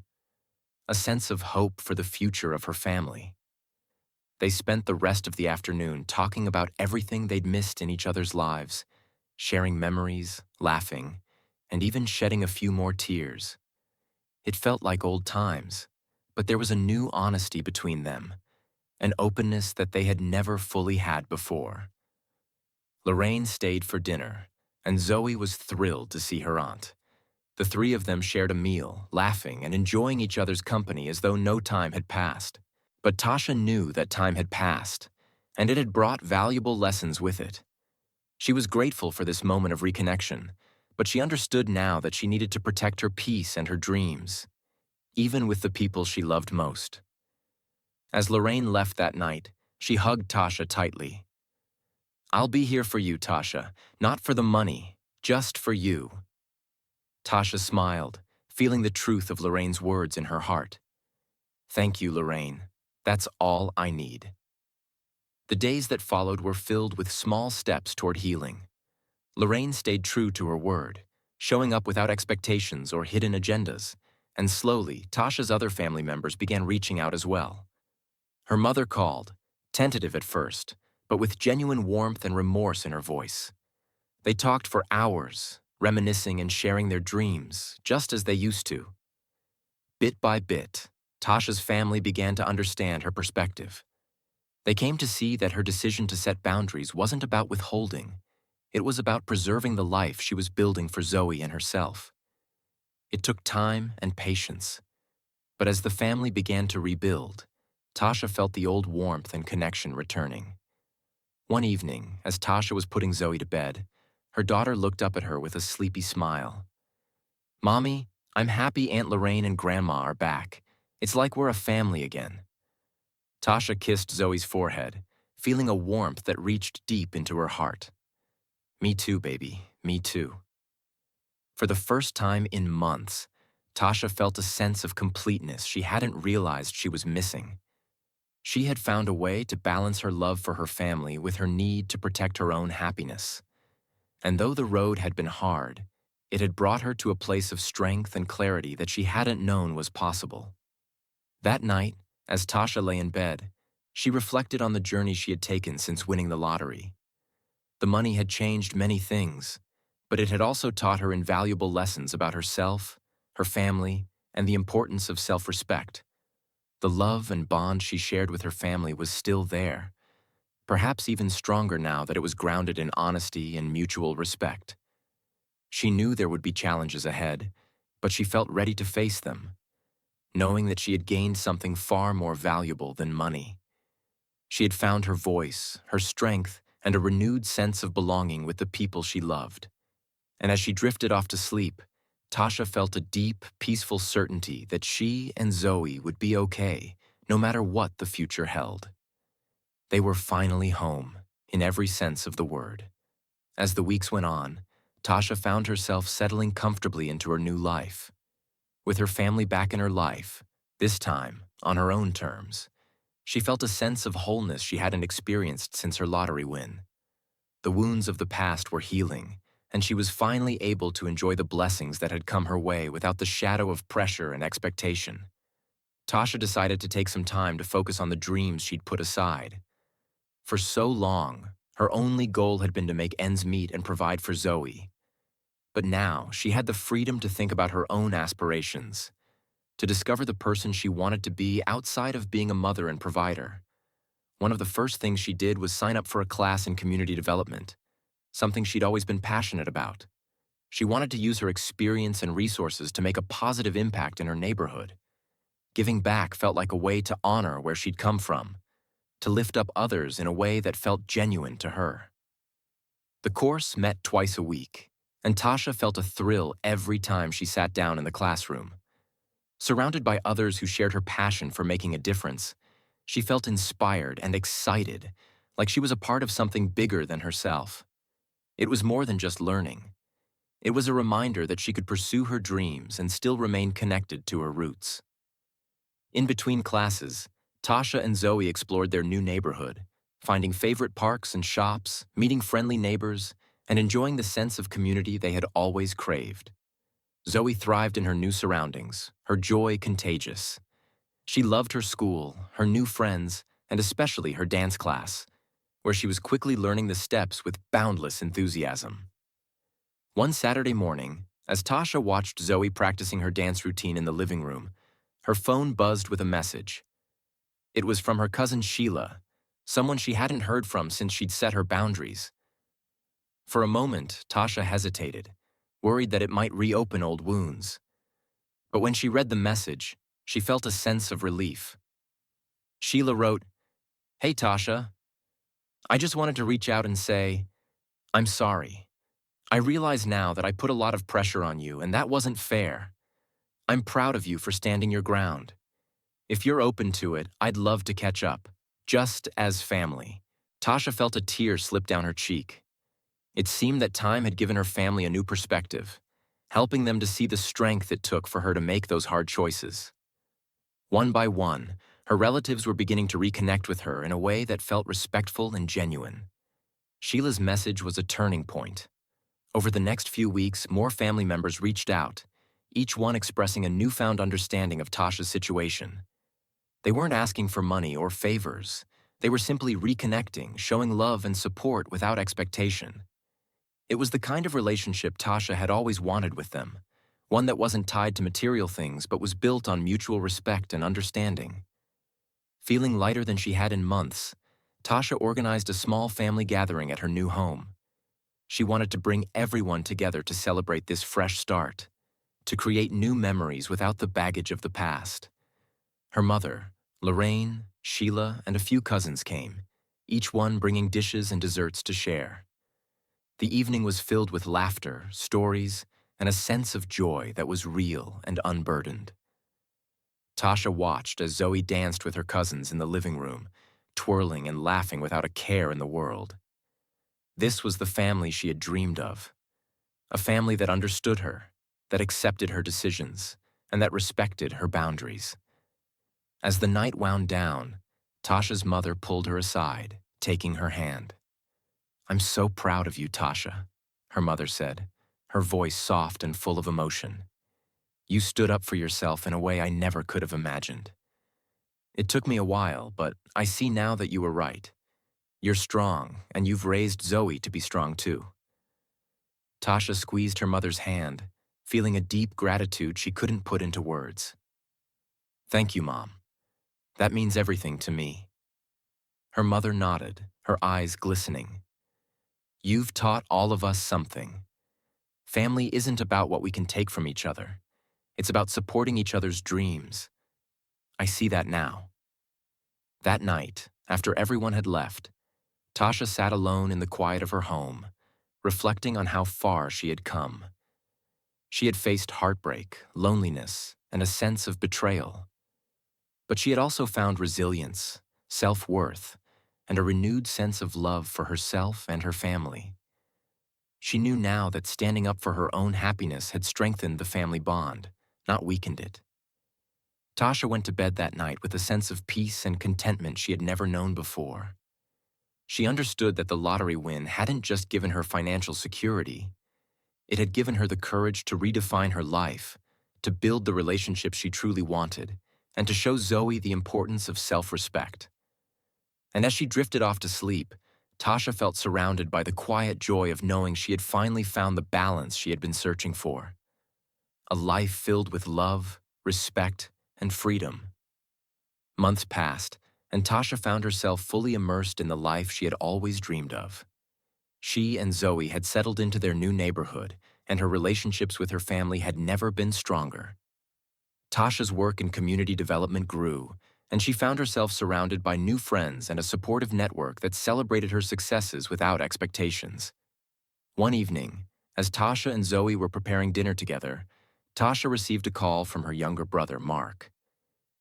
a sense of hope for the future of her family. They spent the rest of the afternoon talking about everything they'd missed in each other's lives, sharing memories, laughing, and even shedding a few more tears. It felt like old times, but there was a new honesty between them, an openness that they had never fully had before. Lorraine stayed for dinner, and Zoe was thrilled to see her aunt. The three of them shared a meal, laughing and enjoying each other's company as though no time had passed. But Tasha knew that time had passed, and it had brought valuable lessons with it. She was grateful for this moment of reconnection, but she understood now that she needed to protect her peace and her dreams, even with the people she loved most. As Lorraine left that night, she hugged Tasha tightly. "I'll be here for you, Tasha, not for the money, just for you." Tasha smiled, feeling the truth of Lorraine's words in her heart. "Thank you, Lorraine. That's all I need." The days that followed were filled with small steps toward healing. Lorraine stayed true to her word, showing up without expectations or hidden agendas, and slowly, Tasha's other family members began reaching out as well. Her mother called, tentative at first, but with genuine warmth and remorse in her voice. They talked for hours, reminiscing and sharing their dreams, just as they used to. Bit by bit, Tasha's family began to understand her perspective. They came to see that her decision to set boundaries wasn't about withholding. It was about preserving the life she was building for Zoe and herself. It took time and patience. But as the family began to rebuild, Tasha felt the old warmth and connection returning. One evening, as Tasha was putting Zoe to bed, her daughter looked up at her with a sleepy smile. "Mommy, I'm happy Aunt Lorraine and Grandma are back. It's like we're a family again." Tasha kissed Zoe's forehead, feeling a warmth that reached deep into her heart. "Me too, baby, me too." For the first time in months, Tasha felt a sense of completeness she hadn't realized she was missing. She had found a way to balance her love for her family with her need to protect her own happiness. And though the road had been hard, it had brought her to a place of strength and clarity that she hadn't known was possible. That night, as Tasha lay in bed, she reflected on the journey she had taken since winning the lottery. The money had changed many things, but it had also taught her invaluable lessons about herself, her family, and the importance of self-respect. The love and bond she shared with her family was still there, perhaps even stronger now that it was grounded in honesty and mutual respect. She knew there would be challenges ahead, but she felt ready to face them, knowing that she had gained something far more valuable than money. She had found her voice, her strength, and a renewed sense of belonging with the people she loved. And as she drifted off to sleep, Tasha felt a deep, peaceful certainty that she and Zoe would be okay, no matter what the future held. They were finally home, in every sense of the word. As the weeks went on, Tasha found herself settling comfortably into her new life. With her family back in her life, this time on her own terms, she felt a sense of wholeness she hadn't experienced since her lottery win. The wounds of the past were healing, and she was finally able to enjoy the blessings that had come her way without the shadow of pressure and expectation. Tasha decided to take some time to focus on the dreams she'd put aside. For so long, her only goal had been to make ends meet and provide for Zoe. But now, she had the freedom to think about her own aspirations, to discover the person she wanted to be outside of being a mother and provider. One of the first things she did was sign up for a class in community development, something she'd always been passionate about. She wanted to use her experience and resources to make a positive impact in her neighborhood. Giving back felt like a way to honor where she'd come from, to lift up others in a way that felt genuine to her. The course met twice a week, and Tasha felt a thrill every time she sat down in the classroom. Surrounded by others who shared her passion for making a difference, she felt inspired and excited, like she was a part of something bigger than herself. It was more than just learning. It was a reminder that she could pursue her dreams and still remain connected to her roots. In between classes, Tasha and Zoe explored their new neighborhood, finding favorite parks and shops, meeting friendly neighbors, and enjoying the sense of community they had always craved. Zoe thrived in her new surroundings, her joy contagious. She loved her school, her new friends, and especially her dance class, where she was quickly learning the steps with boundless enthusiasm. One Saturday morning, as Tasha watched Zoe practicing her dance routine in the living room, her phone buzzed with a message. It was from her cousin Sheila, someone she hadn't heard from since she'd set her boundaries. For a moment, Tasha hesitated, worried that it might reopen old wounds. But when she read the message, she felt a sense of relief. Sheila wrote, "Hey Tasha, I just wanted to reach out and say, I'm sorry. I realize now that I put a lot of pressure on you and that wasn't fair. I'm proud of you for standing your ground. If you're open to it, I'd love to catch up, just as family." Tasha felt a tear slip down her cheek. It seemed that time had given her family a new perspective. helping them to see the strength it took for her to make those hard choices. One by one, her relatives were beginning to reconnect with her in a way that felt respectful and genuine. Sheila's message was a turning point. Over the next few weeks, more family members reached out, each one expressing a newfound understanding of Tasha's situation. They weren't asking for money or favors. They were simply reconnecting, showing love and support without expectation. It was the kind of relationship Tasha had always wanted with them, one that wasn't tied to material things but was built on mutual respect and understanding. Feeling lighter than she had in months, Tasha organized a small family gathering at her new home. She wanted to bring everyone together to celebrate this fresh start, to create new memories without the baggage of the past. Her mother, Lorraine, Sheila, and a few cousins came, each one bringing dishes and desserts to share. The evening was filled with laughter, stories, and a sense of joy that was real and unburdened. Tasha watched as Zoe danced with her cousins in the living room, twirling and laughing without a care in the world. This was the family she had dreamed of, a family that understood her, that accepted her decisions, and that respected her boundaries. As the night wound down, Tasha's mother pulled her aside, taking her hand. "I'm so proud of you, Tasha," her mother said, her voice soft and full of emotion. "You stood up for yourself in a way I never could have imagined. It took me a while, but I see now that you were right. You're strong, and you've raised Zoe to be strong too." Tasha squeezed her mother's hand, feeling a deep gratitude she couldn't put into words. "Thank you, Mom. That means everything to me." Her mother nodded, her eyes glistening. "You've taught all of us something. Family isn't about what we can take from each other. It's about supporting each other's dreams. I see that now." That night, after everyone had left, Tasha sat alone in the quiet of her home, reflecting on how far she had come. She had faced heartbreak, loneliness, and a sense of betrayal. But she had also found resilience, self-worth, and a renewed sense of love for herself and her family. She knew now that standing up for her own happiness had strengthened the family bond, not weakened it. Tasha went to bed that night with a sense of peace and contentment she had never known before. She understood that the lottery win hadn't just given her financial security. It had given her the courage to redefine her life, to build the relationship she truly wanted, and to show Zoe the importance of self-respect. And as she drifted off to sleep, Tasha felt surrounded by the quiet joy of knowing she had finally found the balance she had been searching for. A life filled with love, respect, and freedom. Months passed, and Tasha found herself fully immersed in the life she had always dreamed of. She and Zoe had settled into their new neighborhood, and her relationships with her family had never been stronger. Tasha's work in community development grew, and she found herself surrounded by new friends and a supportive network that celebrated her successes without expectations. One evening, as Tasha and Zoe were preparing dinner together, Tasha received a call from her younger brother, Mark.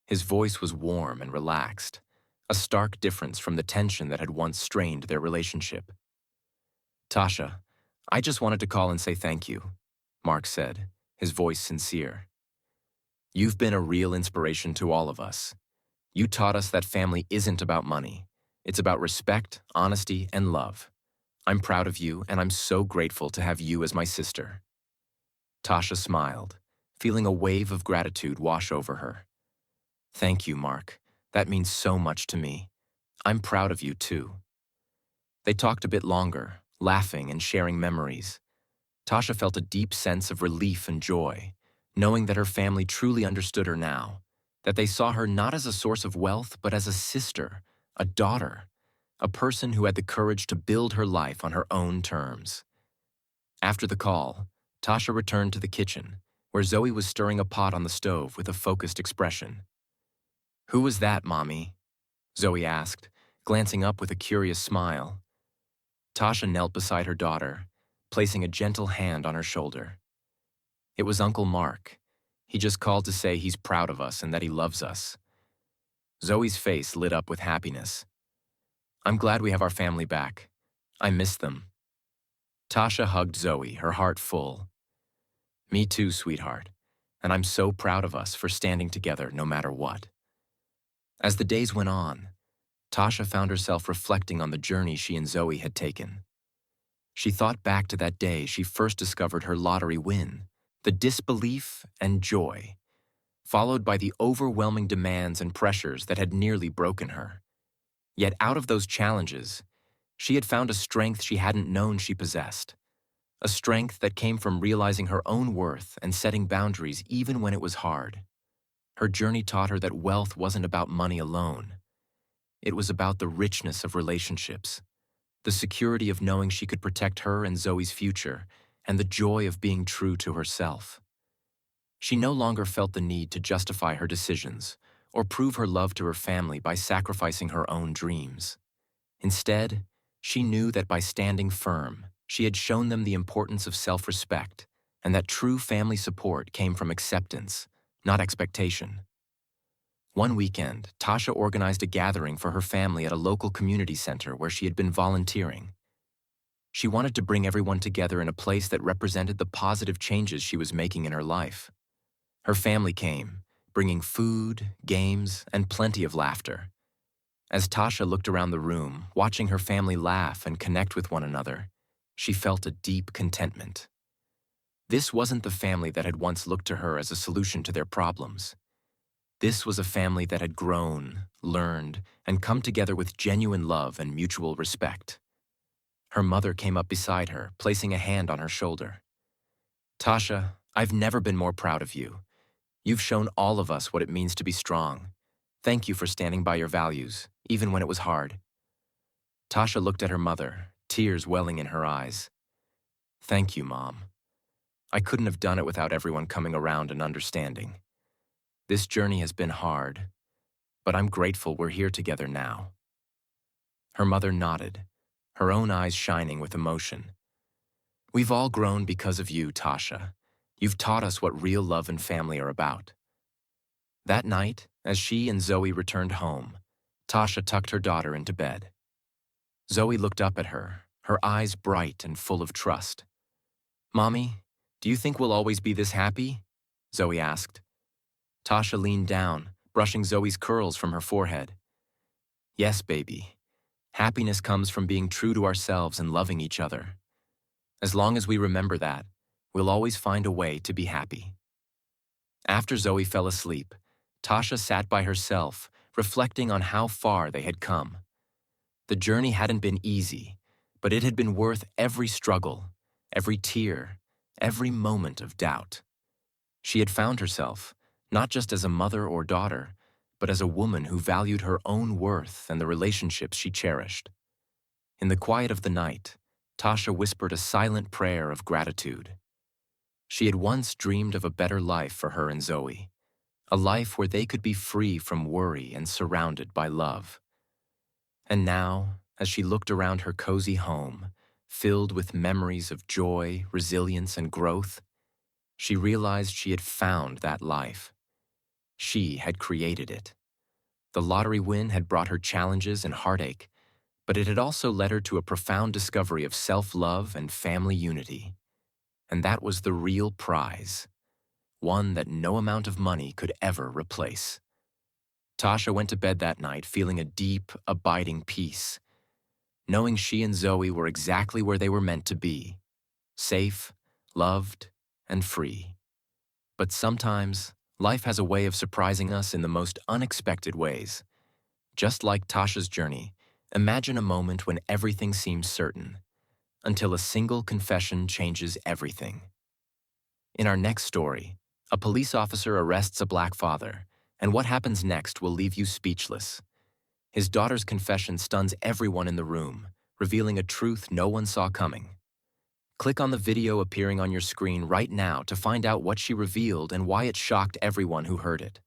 His voice was warm and relaxed, a stark difference from the tension that had once strained their relationship. "Tasha, I just wanted to call and say thank you," Mark said, his voice sincere. "You've been a real inspiration to all of us. You taught us that family isn't about money. It's about respect, honesty, and love. I'm proud of you, and I'm so grateful to have you as my sister." Tasha smiled, feeling a wave of gratitude wash over her. "Thank you, Mark. That means so much to me. I'm proud of you, too." They talked a bit longer, laughing and sharing memories. Tasha felt a deep sense of relief and joy, knowing that her family truly understood her now, that they saw her not as a source of wealth, but as a sister, a daughter, a person who had the courage to build her life on her own terms. After the call, Tasha returned to the kitchen, where Zoe was stirring a pot on the stove with a focused expression. "Who was that, Mommy?" Zoe asked, glancing up with a curious smile. Tasha knelt beside her daughter, placing a gentle hand on her shoulder. "It was Uncle Mark. He just called to say he's proud of us and that he loves us." Zoe's face lit up with happiness. "I'm glad we have our family back. I miss them." Tasha hugged Zoe, her heart full. Me too, sweetheart. And I'm so proud of us for standing together no matter what. As the days went on, Tasha found herself reflecting on the journey she and Zoe had taken. She thought back to that day she first discovered her lottery win, the disbelief and joy, followed by the overwhelming demands and pressures that had nearly broken her. Yet out of those challenges, she had found a strength she hadn't known she possessed, a strength that came from realizing her own worth and setting boundaries even when it was hard. Her journey taught her that wealth wasn't about money alone. It was about the richness of relationships, the security of knowing she could protect her and Zoe's future, and the joy of being true to herself. She no longer felt the need to justify her decisions or prove her love to her family by sacrificing her own dreams. Instead, she knew that by standing firm, she had shown them the importance of self-respect and that true family support came from acceptance, not expectation. One weekend, Tasha organized a gathering for her family at a local community center where she had been volunteering. She wanted to bring everyone together in a place that represented the positive changes she was making in her life. Her family came, bringing food, games, and plenty of laughter. As Tasha looked around the room, watching her family laugh and connect with one another, she felt a deep contentment. This wasn't the family that had once looked to her as a solution to their problems. This was a family that had grown, learned, and come together with genuine love and mutual respect. Her mother came up beside her, placing a hand on her shoulder. "Tasha, I've never been more proud of you. You've shown all of us what it means to be strong. Thank you for standing by your values, even when it was hard." Tasha looked at her mother, tears welling in her eyes. "Thank you, Mom. I couldn't have done it without everyone coming around and understanding. This journey has been hard, but I'm grateful we're here together now." Her mother nodded, her own eyes shining with emotion. "We've all grown because of you, Tasha. You've taught us what real love and family are about." That night, as she and Zoe returned home, Tasha tucked her daughter into bed. Zoe looked up at her, her eyes bright and full of trust. "Mommy, do you think we'll always be this happy?" Zoe asked. Tasha leaned down, brushing Zoe's curls from her forehead. "Yes, baby. Happiness comes from being true to ourselves and loving each other. As long as we remember that, we'll always find a way to be happy." After Zoe fell asleep, Tasha sat by herself, reflecting on how far they had come. The journey hadn't been easy, but it had been worth every struggle, every tear, every moment of doubt. She had found herself, not just as a mother or daughter, but as a woman who valued her own worth and the relationships she cherished. In the quiet of the night, Tasha whispered a silent prayer of gratitude. She had once dreamed of a better life for her and Zoe, a life where they could be free from worry and surrounded by love. And now, as she looked around her cozy home, filled with memories of joy, resilience, and growth, she realized she had found that life. She had created it. The lottery win had brought her challenges and heartache, but it had also led her to a profound discovery of self-love and family unity. And that was the real prize, one that no amount of money could ever replace. Tasha went to bed that night feeling a deep, abiding peace, knowing she and Zoe were exactly where they were meant to be, safe, loved, and free. But sometimes, life has a way of surprising us in the most unexpected ways. Just like Tasha's journey, imagine a moment when everything seems certain, until a single confession changes everything. In our next story, a police officer arrests a black father, and what happens next will leave you speechless. His daughter's confession stuns everyone in the room, revealing a truth no one saw coming. Click on the video appearing on your screen right now to find out what she revealed and why it shocked everyone who heard it.